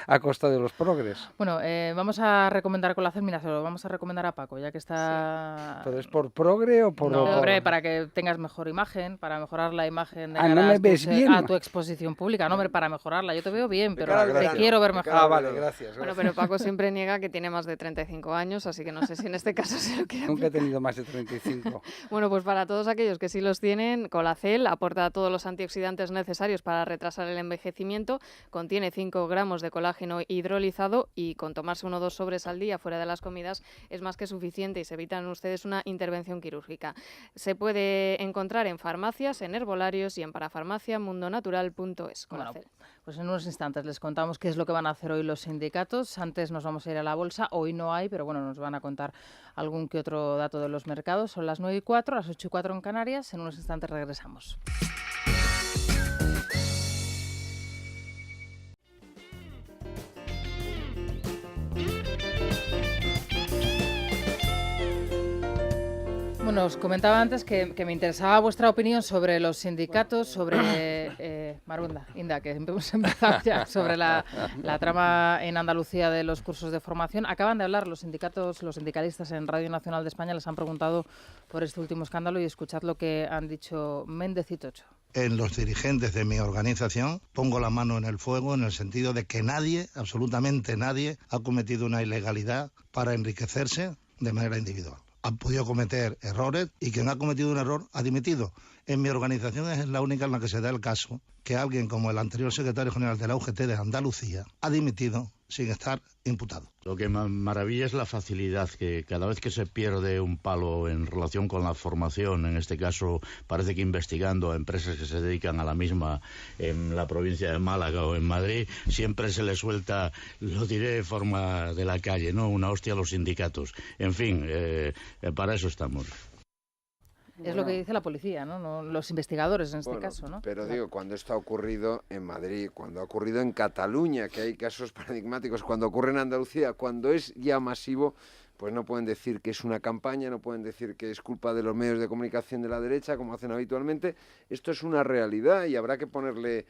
A costa de los progres. Bueno, vamos a recomendar Colacel, mira, se lo vamos a recomendar a Paco, ya que está... Sí. ¿Pero es por progre o por...? No, hombre, para que tengas mejor imagen, para mejorar la imagen de ¿no me ves bien? A tu exposición pública. No, hombre, para mejorarla. Yo te veo bien, pero te quiero ver mejor. Vale, gracias. Bueno, pero Paco siempre niega que tiene más de 35 años, así que no sé si en este caso se lo quiere Nunca he tenido más de 35. Bueno, pues para todos aquellos que sí los tienen, Colacel aporta todos los antioxidantes necesarios para retrasar el envejecimiento, contiene 5 gramos de colágeno hidrolizado y con tomarse 1 o 2 sobres al día fuera de las comidas es más que suficiente y se evitan ustedes una intervención quirúrgica. Se puede encontrar en farmacias, en herbolarios y en parafarmaciamundonatural.es. Bueno, pues en unos instantes les contamos qué es lo que van a hacer hoy los sindicatos. Antes nos vamos a ir a la bolsa. Hoy no hay, pero bueno, nos van a contar algún que otro dato de los mercados. Son las 9:04, las 8:04 en Canarias. En unos instantes regresamos. Bueno, os comentaba antes que me interesaba vuestra opinión sobre los sindicatos, sobre Marunda, Inda, que hemos empezado ya, sobre la trama en Andalucía de los cursos de formación. Acaban de hablar los sindicatos, los sindicalistas en Radio Nacional de España, les han preguntado por este último escándalo y escuchad lo que han dicho Méndez y Tocho. En los dirigentes de mi organización pongo la mano en el fuego en el sentido de que nadie, absolutamente nadie, ha cometido una ilegalidad para enriquecerse de manera individual. Han podido cometer errores y quien ha cometido un error ha dimitido. En mi organización es la única en la que se da el caso que alguien como el anterior secretario general de la UGT de Andalucía ha dimitido sin estar imputado. Lo que me maravilla es la facilidad que cada vez que se pierde un palo en relación con la formación, en este caso parece que investigando a empresas que se dedican a la misma en la provincia de Málaga o en Madrid, siempre se le suelta, lo diré de forma de la calle, ¿no? Una hostia a los sindicatos. En fin, para eso estamos. Es lo que dice la policía, ¿no? Los investigadores en este caso, ¿no? Pero digo, cuando esto ha ocurrido en Madrid, cuando ha ocurrido en Cataluña, que hay casos paradigmáticos, cuando ocurre en Andalucía, cuando es ya masivo, pues no pueden decir que es una campaña, no pueden decir que es culpa de los medios de comunicación de la derecha, como hacen habitualmente. Esto es una realidad y habrá que ponerle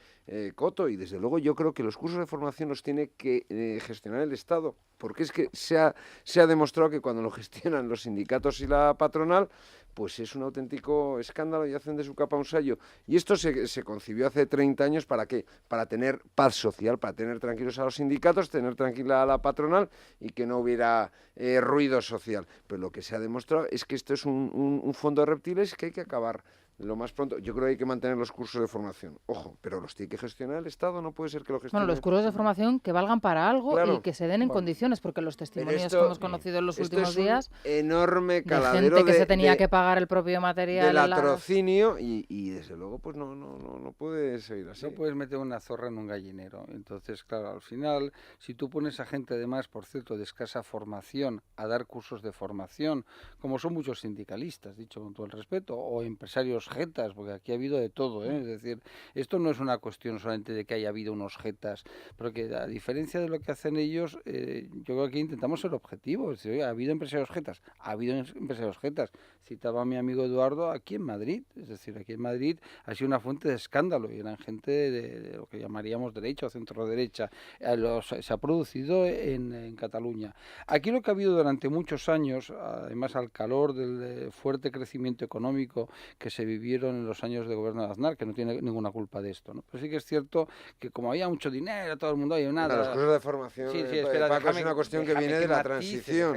coto. Y desde luego yo creo que los cursos de formación los tiene que gestionar el Estado, porque es que se ha demostrado que cuando lo gestionan los sindicatos y la patronal, pues es un auténtico escándalo y hacen de su capa un sayo. Y esto se concibió hace 30 años, ¿para qué? Para tener paz social, para tener tranquilos a los sindicatos, tener tranquila a la patronal y que no hubiera ruido social. Pero lo que se ha demostrado es que esto es un fondo de reptiles que hay que acabar lo más pronto. Yo creo que hay que mantener los cursos de formación. Ojo, pero los tiene que gestionar el Estado, no puede ser que lo gestione... Bueno, los cursos de formación que valgan para algo, claro, y que se den en condiciones, porque los testimonios que hemos conocido en los últimos días... enorme caladero de gente que se tenía que pagar el propio material... De latrocinio y desde luego pues no puede seguir así. No puedes meter una zorra en un gallinero. Entonces, claro, al final, si tú pones a gente además, por cierto, de escasa formación, a dar cursos de formación, como son muchos sindicalistas, dicho con todo el respeto, o empresarios jetas, porque aquí ha habido de todo, ¿eh? Es decir, esto no es una cuestión solamente de que haya habido unos jetas, porque a diferencia de lo que hacen ellos, yo creo que aquí intentamos ser objetivos. Es decir, oye, ha habido empresarios jetas, ha habido empresarios jetas. Citaba a mi amigo Eduardo aquí en Madrid, es decir, aquí en Madrid ha sido una fuente de escándalo y eran gente de lo que llamaríamos derecha o centro derecha. Se ha producido en Cataluña. Aquí lo que ha habido durante muchos años, además al calor del fuerte crecimiento económico que se vivieron en los años de gobierno de Aznar, que no tiene ninguna culpa de esto, ¿no? Pero sí que es cierto que como había mucho dinero, todo el mundo había nada... Los cursos de formación, espera, Paco, es una cuestión que viene de la transición.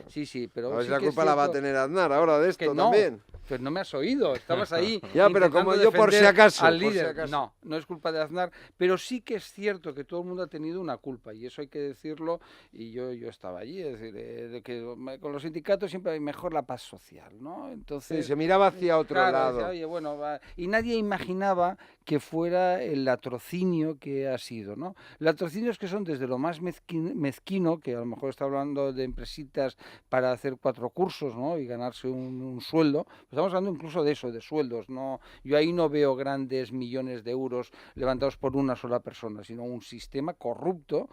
Sí, pero... A ver sí si la que es culpa la va a cierto tener Aznar ahora de esto también. Pues no me has oído, estabas ahí. Ya, pero como yo por si acaso. Al líder. Si acaso. No es culpa de Aznar, pero sí que es cierto que todo el mundo ha tenido una culpa y eso hay que decirlo, y yo estaba allí, es decir, de que con los sindicatos siempre hay mejor la paz social, ¿no? Entonces... Sí, se miraba hacia otro lado. Decía, oye, bueno, y nadie imaginaba que fuera el latrocinio que ha sido, ¿no? Latrocinios que son desde lo más mezquino, que a lo mejor está hablando de empresitas para hacer 4 cursos, ¿no? Y ganarse un sueldo. Estamos hablando incluso de eso, de sueldos, ¿no? Yo ahí no veo grandes millones de euros levantados por una sola persona, sino un sistema corrupto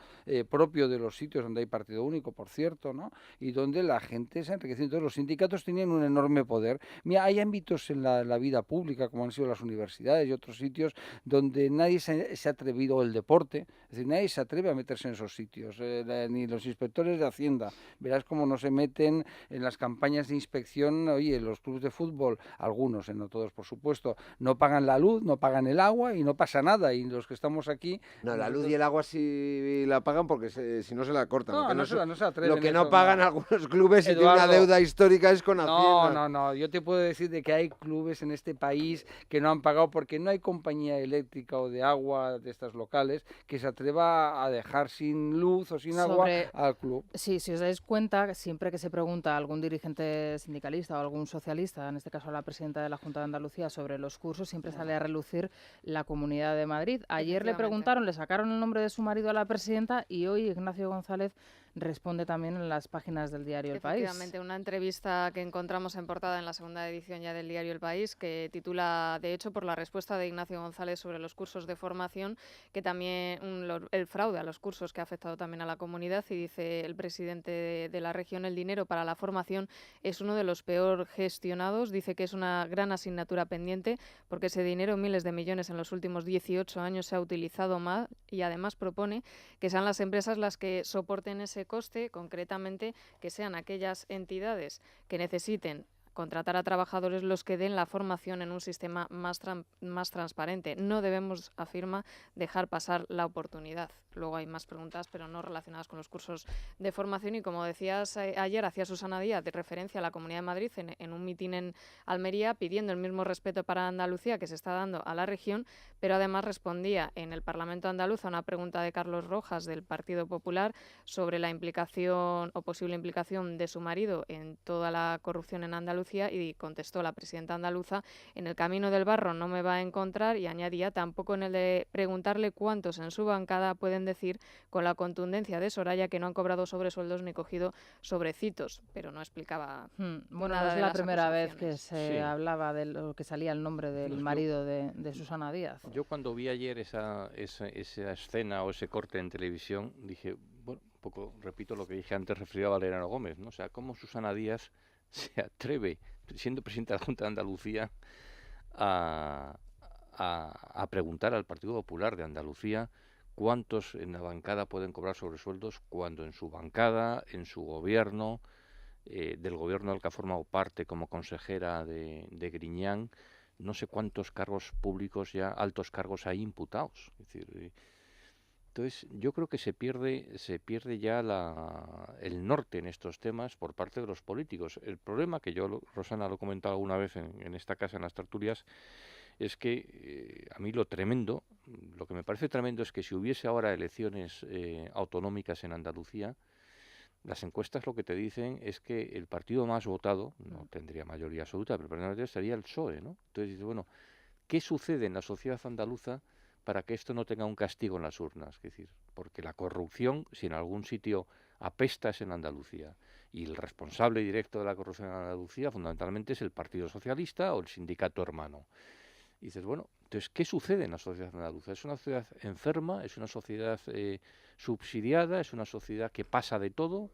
propio de los sitios donde hay partido único, por cierto, ¿no? Y donde la gente se enriquece. Entonces los sindicatos tenían un enorme poder. Mira, hay ámbitos en la vida pública, como han sido las universidades y otros sitios, donde nadie se ha atrevido, el deporte, es decir, nadie se atreve a meterse en esos sitios, ni los inspectores de Hacienda. Verás cómo no se meten en las campañas de inspección, oye, los clubes de fútbol, algunos, no todos por supuesto, no pagan la luz, no pagan el agua y no pasa nada, y los que estamos aquí... No, la luz y el agua sí la pagan porque si no se la cortan. No se atreven. Lo que no pagan algunos clubes, Eduardo, y tiene una deuda histórica, es con Hacienda. No, yo te puedo decir de que hay clubes en este país que no han pagado porque no hay compañía eléctrica o de agua de estas locales que se atreva a dejar sin luz o sin agua al club. Sí, si os dais cuenta, siempre que se pregunta a algún dirigente sindicalista o algún socialista, en este caso a la presidenta de la Junta de Andalucía, sobre los cursos, siempre sale a relucir la Comunidad de Madrid. Ayer le preguntaron, le sacaron el nombre de su marido a la presidenta y hoy Ignacio González responde también en las páginas del diario El País. Efectivamente, una entrevista que encontramos en portada en la segunda edición ya del diario El País, que titula, de hecho, por la respuesta de Ignacio González sobre los cursos de formación, que también el fraude a los cursos que ha afectado también a la comunidad, y dice el presidente de la región, el dinero para la formación es uno de los peor gestionados, dice que es una gran asignatura pendiente porque ese dinero, miles de millones en los últimos 18 años, se ha utilizado mal, y además propone que sean las empresas las que soporten ese coste, concretamente que sean aquellas entidades que necesiten contratar a trabajadores los que den la formación en un sistema más transparente. No debemos, afirma, dejar pasar la oportunidad. Luego hay más preguntas, pero no relacionadas con los cursos de formación. Y como decías ayer, hacía Susana Díaz de referencia a la Comunidad de Madrid en un mitin en Almería, pidiendo el mismo respeto para Andalucía que se está dando a la región, pero además respondía en el Parlamento andaluz a una pregunta de Carlos Rojas del Partido Popular sobre la implicación o posible implicación de su marido en toda la corrupción en Andalucía, y contestó la presidenta andaluza: en el camino del barro no me va a encontrar, y añadía: tampoco en el de preguntarle cuántos en su bancada pueden decir con la contundencia de Soraya que no han cobrado sobresueldos ni cogido sobrecitos, pero no explicaba. Bueno, nada no es de la las primera vez que acusaciones. se hablaba de lo que salía el nombre del marido de Susana Díaz. Yo cuando vi ayer esa escena o ese corte en televisión, dije, bueno, un poco repito lo que dije antes referido a Valeriano Gómez, ¿no? O sea, cómo Susana Díaz se atreve, siendo presidenta de la Junta de Andalucía, a preguntar al Partido Popular de Andalucía cuántos en la bancada pueden cobrar sobresueldos, cuando en su bancada, en su gobierno, del gobierno del que ha formado parte como consejera de Griñán, no sé cuántos cargos públicos ya, altos cargos hay imputados. Es decir, entonces yo creo que se pierde ya el norte en estos temas por parte de los políticos. El problema, que yo, Rosana, lo he comentado alguna vez en esta casa, en las tertulias, es que a mí lo que me parece tremendo es que si hubiese ahora elecciones autonómicas en Andalucía, las encuestas lo que te dicen es que el partido más votado, no tendría mayoría absoluta, pero probablemente sería el PSOE, ¿no? Entonces dices, bueno, ¿qué sucede en la sociedad andaluza para que esto no tenga un castigo en las urnas? Es decir, porque la corrupción, si en algún sitio apesta, es en Andalucía. Y el responsable directo de la corrupción en Andalucía fundamentalmente es el Partido Socialista o el sindicato hermano. Y dices, bueno, entonces, ¿qué sucede en la sociedad andaluza? ¿Es una sociedad enferma? ¿Es una sociedad subsidiada? ¿Es una sociedad que pasa de todo?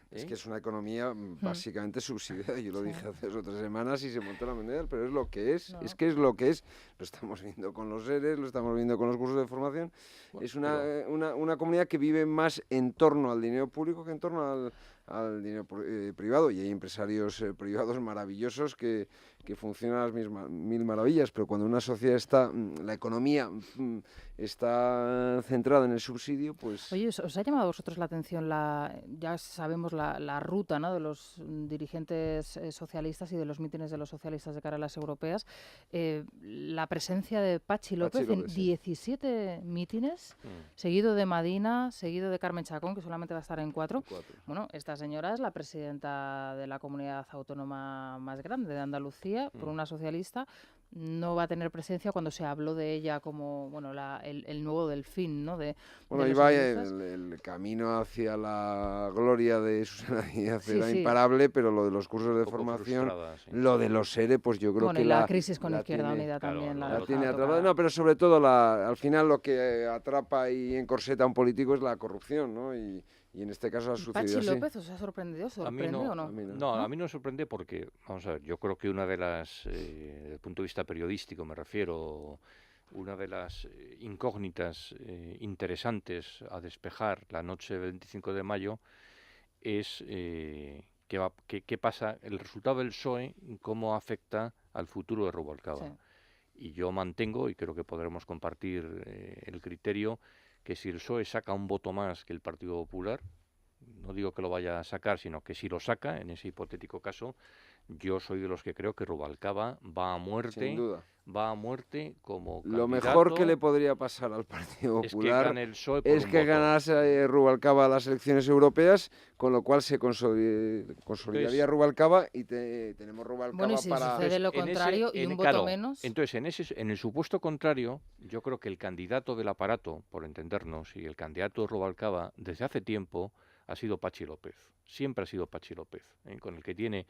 Es que es una economía básicamente subsidiada. Yo lo dije hace 2 o 3 semanas y se montó la moneda, pero es lo que es. No. Es que es lo que es. Lo estamos viendo con los ERES, lo estamos viendo con los cursos de formación. Bueno, es una comunidad que vive más en torno al dinero público que en torno al dinero privado, y hay empresarios privados maravillosos que funcionan a las mil maravillas, pero cuando una sociedad está, la economía está centrada en el subsidio, pues... Oye, ¿os ha llamado a vosotros la atención ya sabemos la ruta, ¿no?, de los dirigentes socialistas y de los mítines de los socialistas de cara a las europeas? La presencia de Patxi López en 17 mítines, seguido de Madina, seguido de Carmen Chacón, que solamente va a estar en 4. Bueno, esta señora es la presidenta de la comunidad autónoma más grande de Andalucía, por una socialista. No va a tener presencia cuando se habló de ella como, bueno, el nuevo delfín, ¿no? Bueno, ahí va el camino hacia la gloria de Susana Díaz, era imparable, pero lo de los cursos de formación, lo de los ERE, pues yo creo que la crisis con Izquierda Unida también la tiene atrapada. No, pero sobre todo al final lo que atrapa y encorseta a un político es la corrupción, ¿no? Y en este caso ha sucedido así. ¿Patxi López os ha sorprendido? ¿Sorprende o no? A mí no me sorprende porque, vamos a ver, yo creo que una de las, desde el punto de vista periodístico me refiero, una de las incógnitas interesantes a despejar la noche del 25 de mayo es qué pasa, el resultado del PSOE, cómo afecta al futuro de Rubalcaba. Sí. Y yo mantengo, y creo que podremos compartir el criterio, que si el PSOE saca un voto más que el Partido Popular, no digo que lo vaya a sacar, sino que si lo saca, en ese hipotético caso, yo soy de los que creo que Rubalcaba va a muerte. Sin duda. Va a muerte como candidato. Lo mejor que le podría pasar al Partido Popular es que ganase Rubalcaba las elecciones europeas, con lo cual se consolidaría Rubalcaba y tenemos Rubalcaba bueno, y si para... sucede lo contrario y un voto menos... Entonces, en el supuesto contrario, yo creo que el candidato del aparato, por entendernos, y el candidato de Rubalcaba, desde hace tiempo, ha sido Patxi López. Siempre ha sido Patxi López, con el que tiene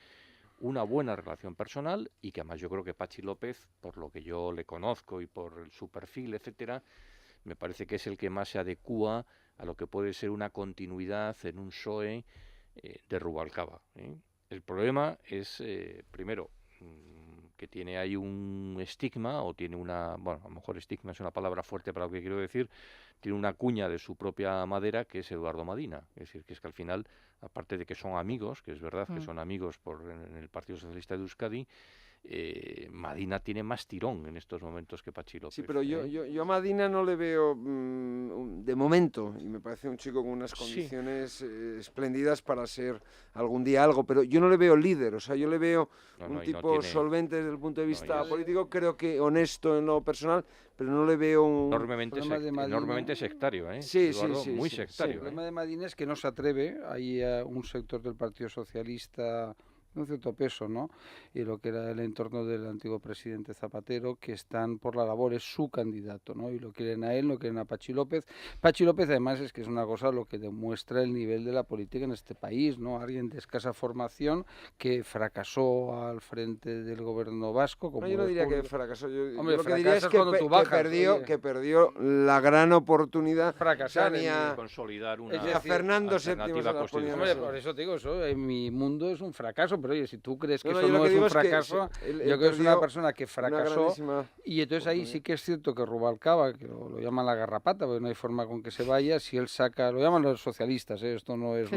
una buena relación personal, y que además yo creo que Patxi López, por lo que yo le conozco y por su perfil, etcétera, me parece que es el que más se adecúa a lo que puede ser una continuidad en un PSOE de Rubalcaba. El problema es, primero, que tiene ahí un estigma o tiene una, bueno, a lo mejor estigma es una palabra fuerte para lo que quiero decir, tiene una cuña de su propia madera que es Eduardo Madina. Es decir, que es que al final, aparte de que son amigos, que es verdad que son amigos en el Partido Socialista de Euskadi, Madina tiene más tirón en estos momentos que Patxi López. Sí, pero yo a Madina no le veo de momento, y me parece un chico con unas condiciones espléndidas para ser algún día algo, pero yo no le veo líder, o sea, yo le veo un tipo solvente desde el punto de vista político, creo que honesto en lo personal, pero no le veo un... Enormemente sectario, ¿eh? Sí, Eduardo, sí, muy sí, sectario. El problema de Madina es que no se atreve, hay un sector del Partido Socialista un cierto peso, ¿no? Y lo que era el entorno del antiguo presidente Zapatero, que están por la labor, es su candidato, ¿no? Y lo quieren a él, no quieren a Patxi López. Patxi López, además, es que es una cosa lo que demuestra el nivel de la política en este país, ¿no? Alguien de escasa formación que fracasó al frente del gobierno vasco. Como yo no diría que fracasó, yo Hombre, lo que diría es que perdió la gran oportunidad de consolidar una a Fernando VII. Hombre, por eso te digo, eso en mi mundo es un fracaso, pero oye, si tú crees que eso no es un fracaso, yo creo que es una persona que fracasó, y entonces ahí sí que es cierto que Rubalcaba, que lo llaman la garrapata, porque no hay forma con que se vaya, si él saca, lo llaman los socialistas, esto no es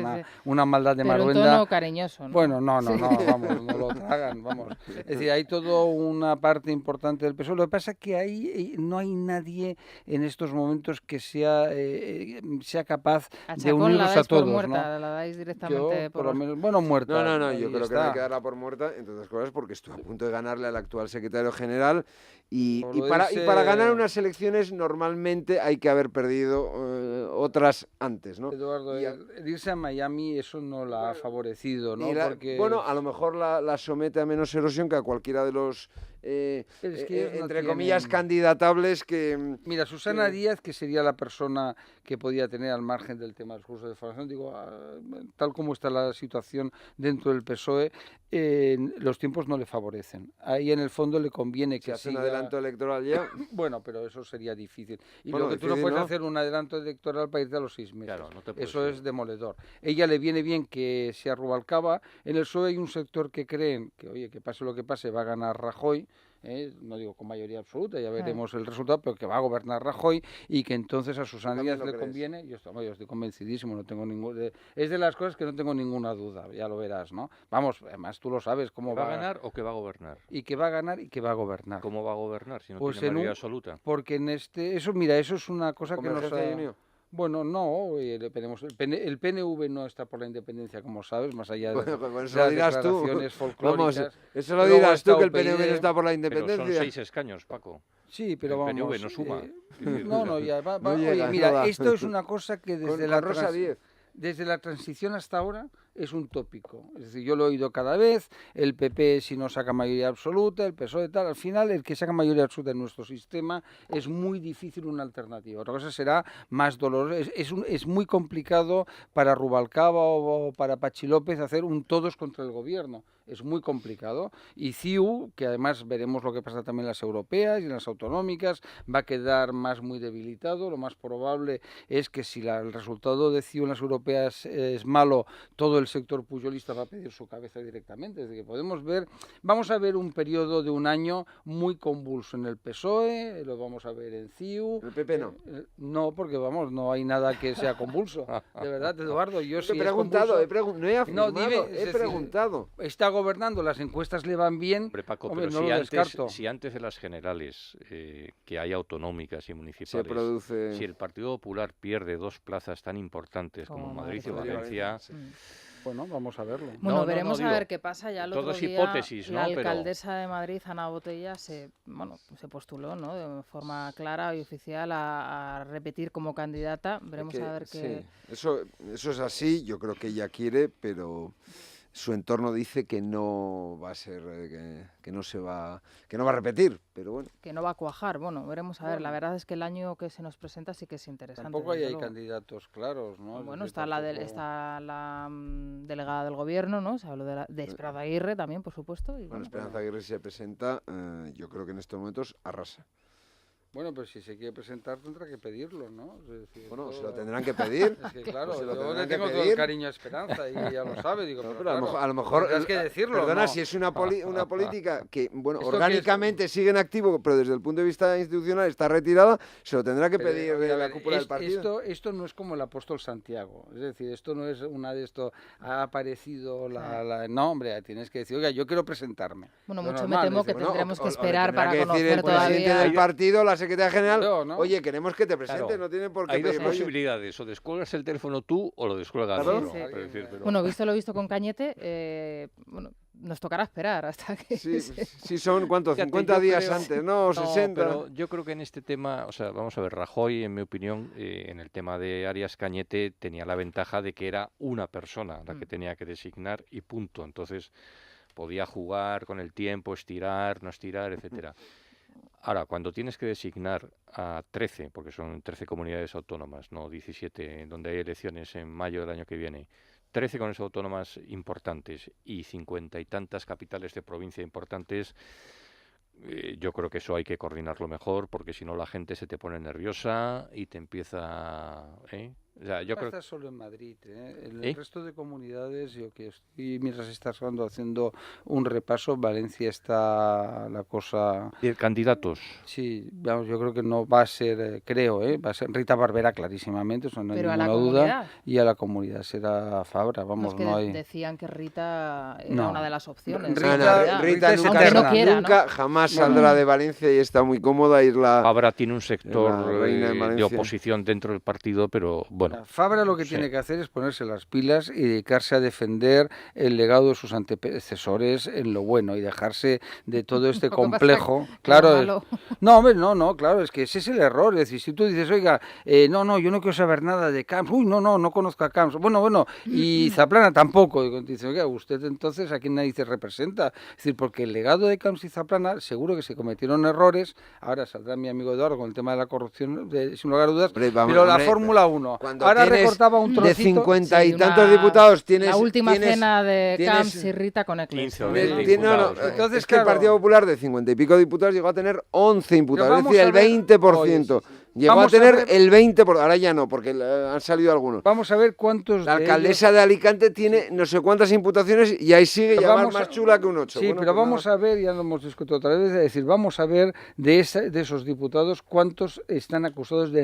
una maldad de Maruenda. Pero un tono cariñoso, ¿no? Bueno, no, vamos, no lo tragan, vamos. Es decir, hay toda una parte importante del PSOE, lo que pasa es que ahí no hay nadie en estos momentos que sea capaz de unirlos a todos, muerta, ¿no? ¿la dais directamente yo, por lo menos, bueno, muerta. No, yo creo que no hay que darla por muerta, entre otras cosas, porque estuvo a punto de ganarle al actual secretario general y para ganar unas elecciones normalmente hay que haber perdido otras antes, ¿no? Eduardo, el irse a Miami eso no la ha favorecido, ¿no? Porque... Bueno, a lo mejor la somete a menos erosión que a cualquiera de los entre comillas candidatables que... Mira, Susana Díaz, que sería la persona que podía tener al margen del tema del curso de formación, digo, tal como está la situación dentro del PSOE, los tiempos no le favorecen. Ahí en el fondo le conviene que hace un adelanto electoral ya. Bueno, pero eso sería difícil. Y bueno, lo que tú no puedes hacer un adelanto electoral para irte a los 6 meses. Claro, no te eso es demoledor. Ella le viene bien que sea Rubalcaba. En el PSOE hay un sector que creen que, oye, que pase lo que pase, va a ganar Rajoy. No digo con mayoría absoluta, ya veremos el resultado, pero que va a gobernar Rajoy y que entonces a Susana Díaz le conviene. Yo estoy convencidísimo, no tengo es de las cosas que no tengo ninguna duda, ya lo verás, ¿no? Vamos, además tú lo sabes cómo va a ganar o que va a gobernar. Y que va a ganar y que va a gobernar. ¿Cómo va a gobernar si no tiene mayoría absoluta? Porque en eso es una cosa que nos ha... Bueno, no, el PNV no está por la independencia, como sabes, más allá de las declaraciones folclóricas. Vamos, eso lo dirás tú, que el PNV no está por la independencia. Pero son 6 escaños, Paco. Sí, pero el PNV no suma. Ya va. Oye, mira, esto es una cosa que desde la transición hasta ahora es un tópico. Es decir, yo lo he oído cada vez, el PP si no saca mayoría absoluta, el PSOE tal, al final el que saca mayoría absoluta en nuestro sistema es muy difícil una alternativa. Otra cosa será más doloroso. Es muy complicado para Rubalcaba o para Patxi López hacer un todos contra el gobierno. Es muy complicado. Y CiU, que además veremos lo que pasa también en las europeas y en las autonómicas, va a quedar muy debilitado. Lo más probable es que si el resultado de CiU en las europeas es malo, todo el sector pujolista va a pedir su cabeza directamente. Es decir, que vamos a ver un periodo de un año muy convulso en el PSOE, lo vamos a ver en CiU. ¿El PP no? No, porque no hay nada que sea convulso. De verdad, Eduardo, yo sí he preguntado, no he afirmado, he preguntado. Está gobernando, las encuestas le van bien. Pero Paco, hombre, si antes de las generales, que hay autonómicas y municipales, si el Partido Popular pierde 2 plazas tan importantes como Madrid y Valencia... Bueno, vamos a verlo. Bueno, veremos a ver qué pasa. Ya el otro día hipótesis, la alcaldesa de Madrid, Ana Botella, se postuló, ¿no?, de forma clara y oficial a repetir como candidata. Veremos a ver qué... Sí. Eso es así, yo creo que ella quiere, pero... Su entorno dice que no va a ser, que no va a repetir, pero bueno. Que no va a cuajar, bueno, veremos a ver. La verdad es que el año que se nos presenta sí que es interesante. Tampoco hay candidatos claros, ¿no? Bueno, está la delegada del gobierno, ¿no? Se habló de Esperanza Aguirre también, por supuesto. Bueno, Esperanza Aguirre si se presenta, yo creo que en estos momentos arrasa. Bueno, pues si se quiere presentar tendrá que pedirlo, ¿no? Es decir, bueno, se lo tendrán que pedir. Es que claro, Pues se lo yo tendrán le que tengo todo pedir. el cariño a Esperanza y ya lo sabe, digo, No, pero pero claro, a lo mejor tendrás que decirlo, perdona, ¿no? si es una política que, bueno, ¿Esto qué orgánicamente sigue en activo, pero desde el punto de vista institucional está retirada, se lo tendrá que Pero, pedir oye, a la ver, cúpula del partido. esto no es como el apóstol Santiago, es decir, esto no es una de esto, ha aparecido no, hombre, tienes que decir, oiga, yo quiero presentarme. Bueno, Lo mucho normal, me temo dice, que bueno, tendremos que le esperar tendrá para que decir conocer el presidente todavía. del partido, la secretaria general, Yo, ¿no? oye, queremos que te presentes, Claro. no tienen por qué Hay dos pedirlo. posibilidades, o descuelgas el teléfono tú o lo descuelga Claro. otro. Sí. Quiero decir, pero- Bueno, visto lo visto con Cañete, bueno, nos tocará esperar hasta que... Sí, son, ¿cuántos? Fíjate, 50 yo días creo- antes, ¿no? 60. Pero yo creo que en este tema, o sea, vamos a ver, Rajoy, en mi opinión, en el tema de Arias Cañete tenía la ventaja de que era una persona la que tenía que designar y punto. Entonces podía jugar con el tiempo, estirar, no estirar, etcétera. Ahora, cuando tienes que designar a 13, porque son 13 comunidades autónomas, no 17, donde hay elecciones en mayo del año que viene, 13 comunidades autónomas importantes y 50 y tantas capitales de provincia importantes, yo creo que eso hay que coordinarlo mejor, porque si no la gente se te pone nerviosa y te empieza... O sea, yo No creo está solo en Madrid, en ¿Eh? el resto de comunidades, yo que estoy, mientras estás haciendo un repaso, Valencia está la cosa... candidatos. Sí, vamos, yo creo que no va a ser, va a ser Rita Barberá clarísimamente, eso no hay Pero a la ninguna duda, comunidad. y a la comunidad será Fabra, No, vamos, es que no hay... decían que Rita era No. una de las opciones. Rita- en realidad. Rita es nunca, eterna. no quiera, ¿no? nunca jamás Bueno. saldrá de Valencia y está muy cómoda ir la... Fabra tiene un sector la reina de de Valencia. oposición dentro del partido, pero bueno. Fabra lo que sí. tiene que hacer es ponerse las pilas y dedicarse a defender el legado de sus antecesores en lo bueno y dejarse de todo este Lo que pasa complejo. que Claro, lo malo- no, hombre, no, claro, es que ese es el error. Es decir, si tú dices, oiga, no, yo no quiero saber nada de Camps, uy, no conozco a Camps, bueno, y Zaplana tampoco. Y dice, oiga, usted entonces a quién narices representa. Es decir, porque el legado de Camps y Zaplana, seguro que se cometieron errores. Ahora saldrá mi amigo Eduardo con el tema de la corrupción, sin lugar a dudas, Hombre, vamos, pero la hombre, Fórmula 1. cuando Ahora tienes recortaba un de trocito. 50 y Sí, tantos una- diputados, tienes... La última tienes- cena de tienes- Camps y Rita con 15 o Eccleston. 20 No, diputados, ¿no? Entonces, es que el claro. Partido Popular de 50 y pico diputados llegó a tener 11 imputados, es vamos decir, a el ver- 20%. Oye, sí. Llegó Vamos a a tener ver- el 20%, ahora ya no, porque han salido algunos. Vamos a ver cuántos La de alcaldesa de Alicante tiene no sé cuántas imputaciones y ahí sigue Pero ya vamos más a- chula que un 8. Sí, pero vamos a ver, ya lo hemos discutido otra vez, es decir, vamos a ver de esos diputados cuántos están acusados de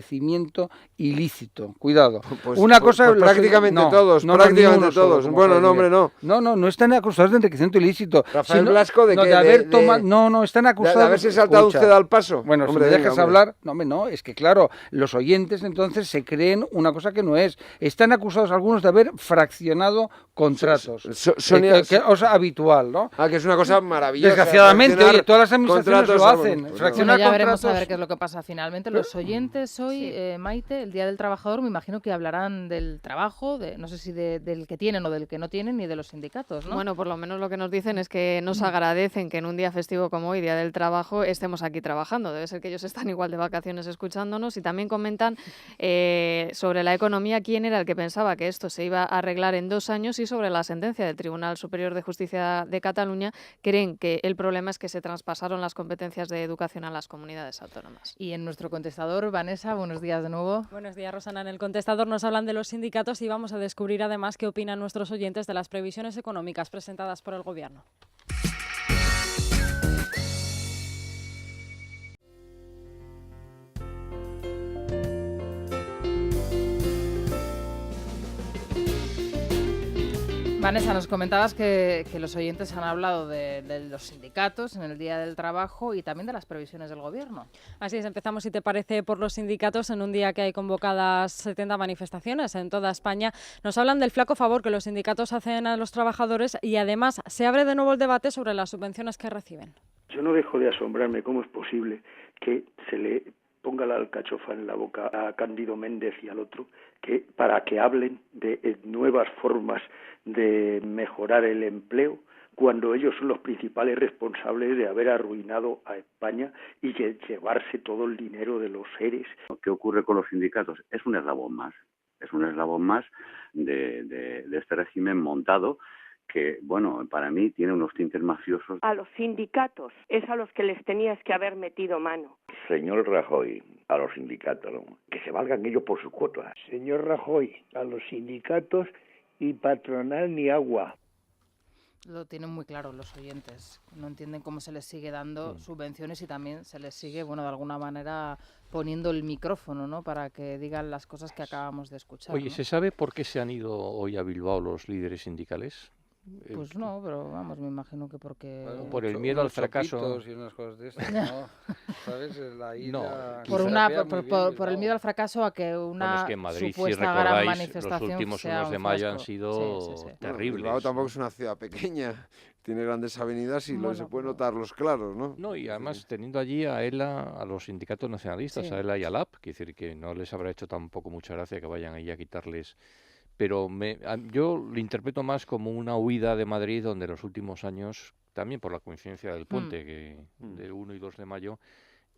enriquecimiento ilícito. Cuidado. Una cosa... los- prácticamente no, todos, no, prácticamente ni uno solo, todos. como Bueno, Javier. no, hombre, no. No están acusados de enriquecimiento ilícito. Rafael Sino- Blasco, ¿de no, qué? de haber De- tomado... No, están acusados... De haberse saltado Escucha. un ceda al paso. Bueno, Hombre, si me venga, dejas hombre. hablar, no, hombre, no, es que claro, los oyentes entonces se creen una cosa que no es. Están acusados algunos de haber fraccionado contratos. Sonia- O sea, habitual, ¿no? Que es una cosa maravillosa. Desgraciadamente, fraccionar oye, todas las administraciones contratos, lo vamos, hacen. pues no. Fraccionar Bueno, ya veremos a contratos- ver qué es lo que pasa finalmente. Los oyentes hoy, Maite, el Día del Trabajador, me imagino que hablarán del trabajo, no sé si del que tienen o del que no tienen, ni de los sindicatos, ¿no? Bueno, por lo menos lo que nos dicen es que nos agradecen que en un día festivo como hoy, Día del Trabajo, estemos aquí trabajando. Debe ser que ellos están igual de vacaciones escuchándonos y también comentan sobre la economía quién era el que pensaba que esto se iba a arreglar en 2 años y sobre la sentencia del Tribunal Superior de Justicia de Cataluña creen que el problema es que se traspasaron las competencias de educación a las comunidades autónomas. Y en nuestro contestador, Vanessa, buenos días de nuevo. Buenos días, Rosana. En el contestador nos hablan de los sindicatos y vamos a descubrir además qué opinan nuestros oyentes de las previsiones económicas presentadas por el Gobierno. Vanessa, nos comentabas que los oyentes han hablado de los sindicatos en el Día del Trabajo y también de las previsiones del Gobierno. Así es, empezamos, si te parece, por los sindicatos en un día que hay convocadas 70 manifestaciones en toda España. Nos hablan del flaco favor que los sindicatos hacen a los trabajadores y además se abre de nuevo el debate sobre las subvenciones que reciben. Yo no dejo de asombrarme cómo es posible que se le ponga la alcachofa en la boca a Cándido Méndez y al otro para que hablen de nuevas formas de mejorar el empleo cuando ellos son los principales responsables de haber arruinado a España y de llevarse todo el dinero de los seres. ¿Qué ocurre con los sindicatos? Es un eslabón más de este régimen montado que, bueno, para mí tiene unos tintes mafiosos. A los sindicatos es a los que les tenías que haber metido mano. Señor Rajoy, a los sindicatos, ¿no? Que se valgan ellos por sus cuotas. Señor Rajoy, a los sindicatos y patronal ni agua. Lo tienen muy claro los oyentes. No entienden cómo se les sigue dando subvenciones y también se les sigue, bueno, de alguna manera poniendo el micrófono, ¿no? Para que digan las cosas que acabamos de escuchar. Oye, ¿no? ¿se sabe por qué se han ido hoy a Bilbao los líderes sindicales? Pues no, pero vamos, me imagino que porque... Bueno, por el miedo al fracaso. Y unas cosas de estas, ¿no? ¿Sabes? La ira, por el miedo al fracaso a que una bueno, es que en Madrid, supuesta si gran recordáis, manifestación los últimos sea 1 de mayo han sido terribles. Bilbao tampoco es una ciudad pequeña, tiene grandes avenidas y se pueden notar los claros, ¿no? No, y además teniendo allí a ELA, a los sindicatos nacionalistas, a ELA y a LAP, que decir que no les habrá hecho tampoco mucha gracia que vayan ahí a quitarles. Pero yo lo interpreto más como una huida de Madrid, donde en los últimos años, también por la coincidencia del puente, que del 1 y 2 de mayo,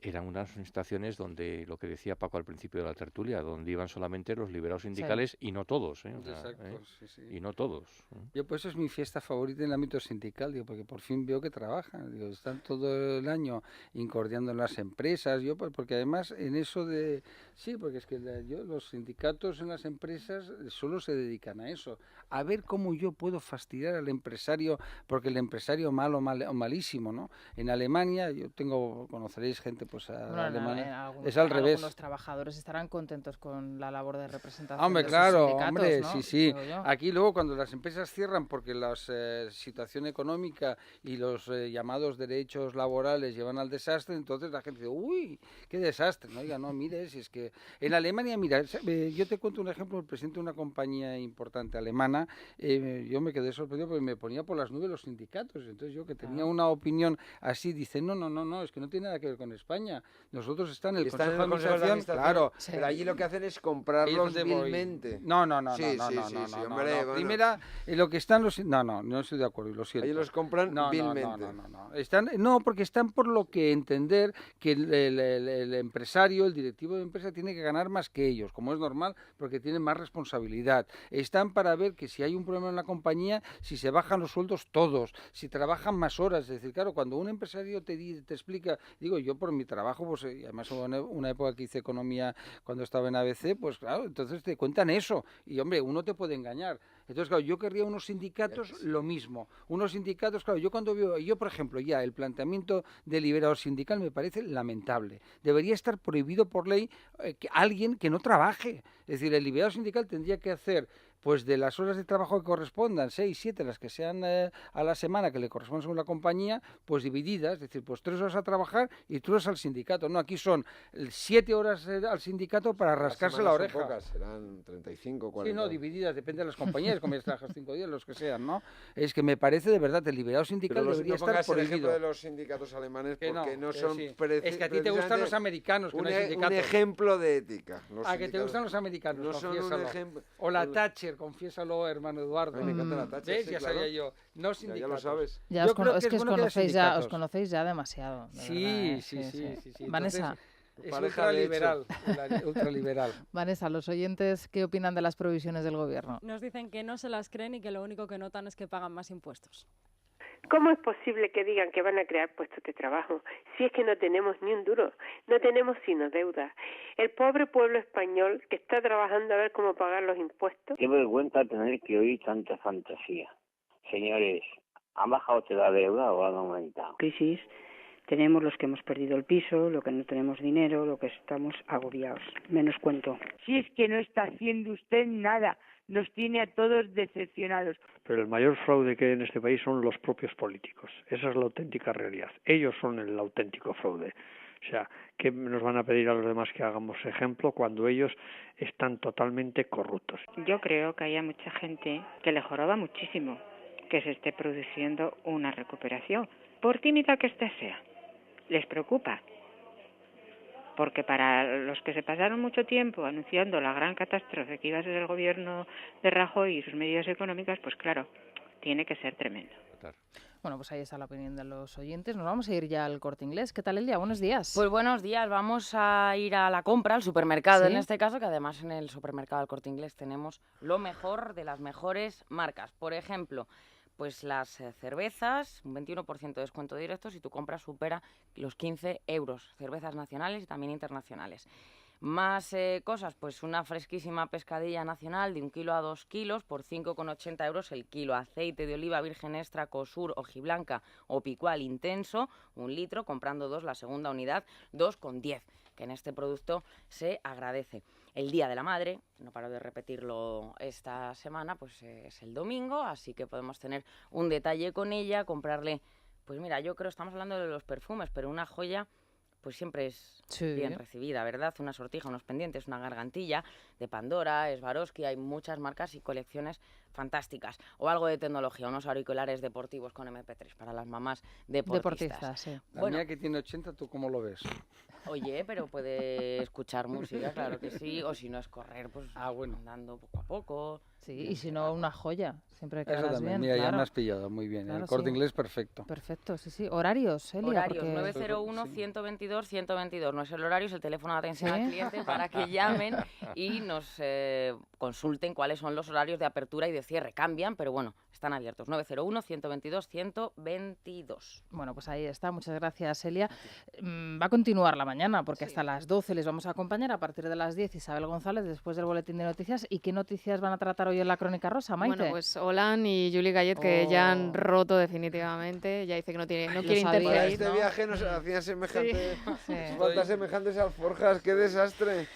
eran unas manifestaciones donde, lo que decía Paco al principio de la tertulia, donde iban solamente los liberados sindicales y no todos. O sea, exacto, sí. Y no todos. Yo pues eso es mi fiesta favorita en el ámbito sindical, digo, porque por fin veo que trabajan, digo, están todo el año incordiando en las empresas, yo pues, porque además en eso de... Sí, porque es que los sindicatos en las empresas solo se dedican a eso, a ver cómo yo puedo fastidiar al empresario, porque el empresario malo o malísimo, ¿no? En Alemania, conoceréis gente pues alemana, es al revés. Los trabajadores estarán contentos con la labor de representación. Hombre, de claro, sus sindicatos, hombre, ¿no? sí. Aquí luego cuando las empresas cierran porque la situación económica y los llamados derechos laborales llevan al desastre, entonces la gente dice, uy, qué desastre, ¿no? Oiga, no, mire, si es que en Alemania, mira, yo te cuento un ejemplo, el presidente de una compañía importante alemana, yo me quedé sorprendido porque me ponía por las nubes los sindicatos, entonces yo que tenía una opinión así, dice, no, es que no tiene nada que ver con España, nosotros están en el Consejo de Administración, claro. Pero allí lo que hacen es comprarlos vilmente. No. Hombre, Primera, lo que están los... No estoy de acuerdo, lo siento. Allí los compran vilmente. No, porque están por lo que entender que el empresario, el directivo de empresa tiene que ganar más que ellos, como es normal, porque tienen más responsabilidad. Están para ver que si hay un problema en la compañía, si se bajan los sueldos todos, si trabajan más horas. Es decir, claro, cuando un empresario te explica, digo, yo por mi trabajo, pues además hubo una época que hice economía cuando estaba en ABC, pues claro, entonces te cuentan eso. Y hombre, uno te puede engañar. Entonces, claro, yo querría unos sindicatos lo mismo. Unos sindicatos, claro, yo cuando veo, por ejemplo, ya el planteamiento de liberado sindical me parece lamentable. Debería estar prohibido por ley que alguien que no trabaje. Es decir, el liberado sindical tendría que hacer pues de las horas de trabajo que correspondan, 6, 7, las que sean a la semana que le corresponden según la compañía, pues divididas, es decir, pues 3 horas a trabajar y 3 horas al sindicato. No, aquí son 7 horas al sindicato para rascarse la oreja. Son pocas, serán 35, 40. Sí, no, divididas, depende de las compañías, como ya trabajas 5 días, los que sean, ¿no? Es que me parece de verdad, el liberado sindical debería estar prohibido. El ejemplo de los sindicatos alemanes porque no son... Sí. Es que a ti te gustan los americanos, que no hay sindicatos. Un ejemplo de ética. A que te gustan los americanos, no son un ejemplo. O la Thatcher, confiésalo, hermano Eduardo. Me encanta la Thatcher, ¿ves? sí, Ya claro. sabía yo. No sindicatos. Ya lo sabes. Ya os conocéis ya demasiado. Sí. Vanessa. Es ultraliberal. Vanessa, los oyentes, ¿qué opinan de las provisiones del gobierno? Nos dicen que no se las creen y que lo único que notan es que pagan más impuestos. ¿Cómo es posible que digan que van a crear puestos de trabajo si es que no tenemos ni un duro? No tenemos sino deuda. El pobre pueblo español que está trabajando a ver cómo pagar los impuestos. Qué vergüenza tener que oír tanta fantasía. Señores, ¿han bajado usted la deuda o han aumentado? Crisis. Tenemos los que hemos perdido el piso, lo que no tenemos dinero, lo que estamos agobiados. Menos cuento. Si es que no está haciendo usted nada, nos tiene a todos decepcionados. Pero el mayor fraude que hay en este país son los propios políticos. Esa es la auténtica realidad. Ellos son el auténtico fraude. O sea, ¿qué nos van a pedir a los demás que hagamos ejemplo cuando ellos están totalmente corruptos? Yo creo que hay mucha gente que le joroba muchísimo que se esté produciendo una recuperación, por tímida que ésta sea. Les preocupa, porque para los que se pasaron mucho tiempo anunciando la gran catástrofe que iba a ser el gobierno de Rajoy y sus medidas económicas, pues claro, tiene que ser tremendo. Bueno, pues ahí está la opinión de los oyentes. Nos vamos a ir ya al Corte Inglés. ¿Qué tal, Elia? Buenos días. Pues buenos días. Vamos a ir a la compra, al supermercado ¿Sí? En este caso, que además en el supermercado del Corte Inglés tenemos lo mejor de las mejores marcas. Por ejemplo, pues las cervezas, un 21% de descuento directo si tu compra supera los 15 euros. Cervezas nacionales y también internacionales. Más cosas, pues una fresquísima pescadilla nacional de 1 kilo a 2 kilos por 5,80 euros el kilo. Aceite de oliva virgen extra, Cosur, hojiblanca o picual intenso, 1 litro, comprando 2, la segunda unidad, 2,10, que en este producto se agradece. El Día de la Madre, no paro de repetirlo esta semana, pues es el domingo, así que podemos tener un detalle con ella, comprarle, pues mira, yo creo, estamos hablando de los perfumes, pero una joya pues siempre es bien recibida, ¿verdad? Una sortija, unos pendientes, una gargantilla de Pandora, Swarovski, hay muchas marcas y colecciones fantásticas. O algo de tecnología, unos auriculares deportivos con MP3 para las mamás deportistas. Sí. La mía que tiene 80, ¿tú cómo lo ves? Oye, pero puede escuchar música, claro que sí, o si no es correr, pues andando poco a poco. Sí, y si no, una joya, siempre quedarás Eso también, bien. mira, claro. ya me has pillado, muy bien. Claro, El Corte sí. Inglés, perfecto. Perfecto, sí. Horarios, Celia. Horarios, porque... 901-122-122. No es el horario, es el teléfono de atención al cliente para que llamen y nos consulten cuáles son los horarios de apertura y de cierre. Cambian, pero bueno, están abiertos. 901-122-122. Bueno, pues ahí está. Muchas gracias, Celia. Va a continuar la mañana, porque hasta las 12 les vamos a acompañar. A partir de las 10, Isabel González, después del boletín de noticias. ¿Y qué noticias van a tratar hoy en la Crónica Rosa, Maite? Bueno, pues Hollande y Julie Gallet, que ya han roto definitivamente. Ya dice que no quiere interferir. Para este viaje nos hacían semejantes alforjas. ¡Qué desastre!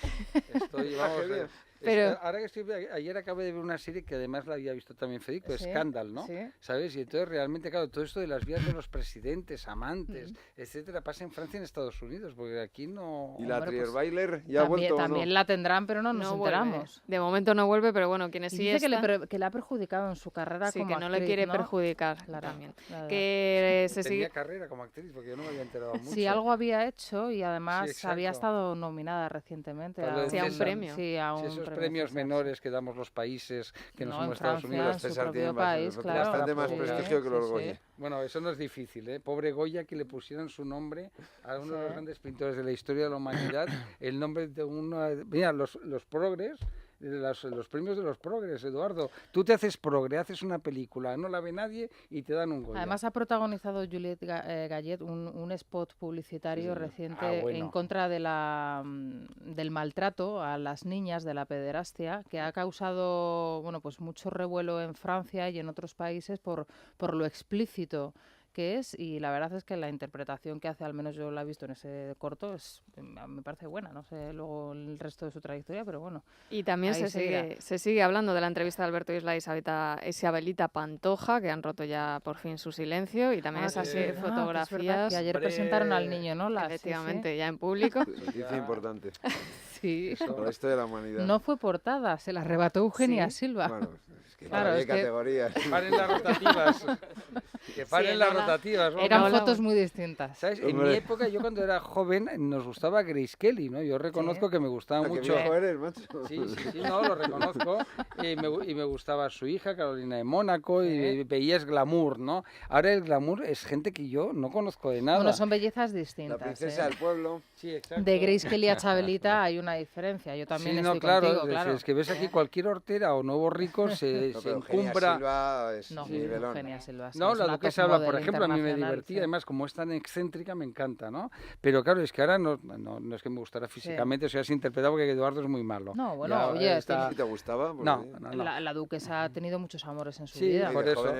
Vamos a ver. Pero ahora que ayer acabé de ver una serie que además la había visto también Federico, Scandal, ¿no? ¿Sabes? Y entonces realmente, claro, todo esto de las vidas de los presidentes, amantes, etcétera, pasa en Francia y en Estados Unidos, porque aquí no... ¿Y la Trierweiler pues, ya ha vuelto también o no? la tendrán, pero no nos enteramos. Vuelve. De momento no vuelve, pero bueno, quienes sí dice que le ha perjudicado en su carrera como que no actriz, le quiere ¿no? perjudicar claro, también. Claro. Que se Tenía carrera como actriz, porque yo no me había enterado mucho. Sí, algo había hecho y además había estado nominada recientemente a un premio. Sí, a un esos premio premios menores que damos los países que no somos Francia, Estados Unidos. César tiene bastante más prestigio que los Goya. Bueno, eso no es difícil, ¿eh? Pobre Goya, que le pusieran su nombre a uno de los grandes pintores de la historia de la humanidad, el nombre de uno... Mira, los progres... Los premios de los progres, Eduardo. Tú te haces progre, haces una película, no la ve nadie y te dan un Goya. Además ha protagonizado Juliette Gallet un spot publicitario reciente en contra de del maltrato a las niñas, de la pederastia, que ha causado pues mucho revuelo en Francia y en otros países por lo explícito que es, y la verdad es que la interpretación que hace, al menos yo la he visto en ese corto, me parece buena, no sé luego el resto de su trayectoria, pero bueno. Y también se sigue hablando de la entrevista de Alberto Isla y Isabelita Pantoja, que han roto ya por fin su silencio, y también esas fotografías. Que ayer presentaron al niño, ¿no? Efectivamente, ya en público. Noticia importante. Sí. Para esto de la humanidad. No fue portada, se la arrebató Eugenia Silva. Bueno, es que claro, hay categorías. Paren las rotativas. Que paren las rotativas. Eran fotos muy distintas. ¿Sabes? En mi época, yo cuando era joven, nos gustaba Grace Kelly, ¿no? Yo reconozco que me gustaba mucho. ¿Qué viejo eres, macho? Sí, no, lo reconozco. Y me gustaba su hija, Carolina de Mónaco, y veías glamour, ¿no? Ahora el glamour es gente que yo no conozco de nada. Bueno, son bellezas distintas. La princesa del pueblo. Sí, exacto. De Grace Kelly a Chabelita hay una diferencia. Yo también estoy contigo, claro. Es que ves aquí cualquier hortera o nuevo rico se encumbra. Eugenia Silva no, la duquesa habla, por ejemplo, a mí me divertía, además como es tan excéntrica me encanta, ¿no? Pero claro, es que ahora no es que me gustara físicamente, o sea, es interpretado porque Eduardo es muy malo. No, bueno, oye, ¿sí te gustaba? No. La duquesa ha tenido muchos amores en su vida. vida. Sí, por eso.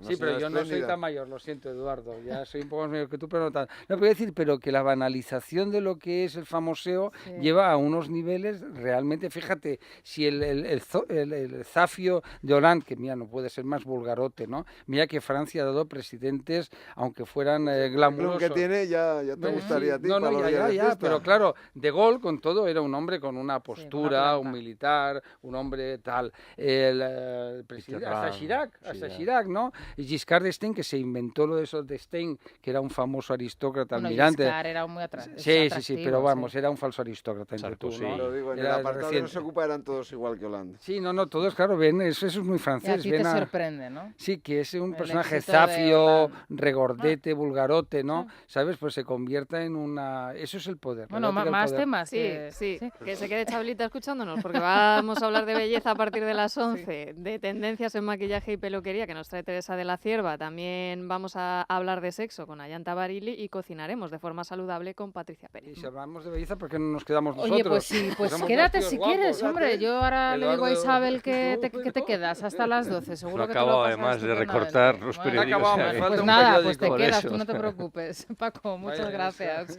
Sí, pero yo no soy tan mayor, lo siento, Eduardo, ya soy un poco más mayor que tú, pero no tan. No, voy a decir, pero que la banalización de lo que es el famoseo lleva a unos niveles realmente, fíjate, si el zafio de Hollande, que mira, no puede ser más vulgarote, ¿no? Mira que Francia ha dado presidentes, aunque fueran glamurosos. que tiene ya te gustaría a ti. Ya, pero claro, De Gaulle con todo era un hombre con una postura, un militar, un hombre tal. El presidente, hasta Chirac, ¿no? Y Giscard d'Estaing, que se inventó lo de eso de Stein, que era un famoso aristócrata almirante. Giscard era muy atractivo. Sí, pero vamos, era un falso aristócrata entre tú, ¿no? Lo digo, en el apartado que no se ocupa eran todos igual que Hollande. Sí, no, todos, claro, ven, eso es muy francés. Y a ti te sorprende, ¿no? Sí, que es un personaje éxito Zafio, regordete, vulgarote, ¿no? ¿Sabes? Pues se convierta en una... Eso es el poder. Bueno, más temas. Sí, que se quede Chabelita escuchándonos, porque vamos a hablar de belleza a partir de las 11, de tendencias en maquillaje y peluquería, que nos trae Teresa de la Cierva. También vamos a hablar de sexo con Ayanta Barili y cocinaremos de forma saludable con Patricia Pérez. Y si hablamos de belleza, ¿por qué no nos quedamos nosotros? Oye, pues sí, pues quédate si quieres, hombre. Yo ahora le digo a Isabel que te quedas hasta las 12, seguro que te lo pasas además de recortar los periódicos. Pues nada, pues te quedas, tú no te preocupes. Paco, muchas gracias.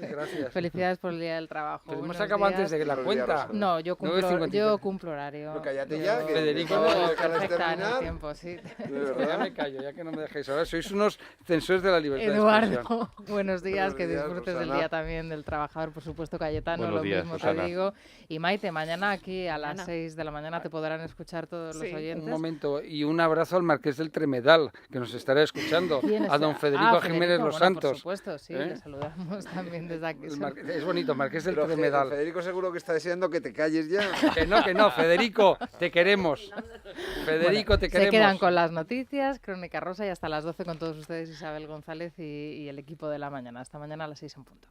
Felicidades por el Día del Trabajo. Pero hemos acabado antes de la cuenta. No, yo cumplo horario. No, cállate ya, que Federico, perfecta en el tiempo, sí. Ya me callo, ya que no me dejéis hablar. Sois unos censores de la libertad Eduardo, de expresión. buenos días, que disfrutes del Día también del Trabajador, por supuesto, Cayetano, Buenos días, mismo Susana. te digo. Y Maite, mañana aquí a las 6 de la mañana te podrán escuchar todos los oyentes. Un momento, y un abrazo al Marqués del Tremedal, que nos estará escuchando, a don Federico Jiménez Los Santos. Por supuesto, sí, le saludamos también desde aquí. Es bonito, Marqués del Tremedal. Federico seguro que está deseando que te calles ya. Que no, Federico, te queremos. Federico, te queremos. Se quedan con las noticias, Crónica Rosa, y hasta las 12 con todos ustedes, Isabel González y el equipo de la mañana. Hasta mañana a las 6 en punto.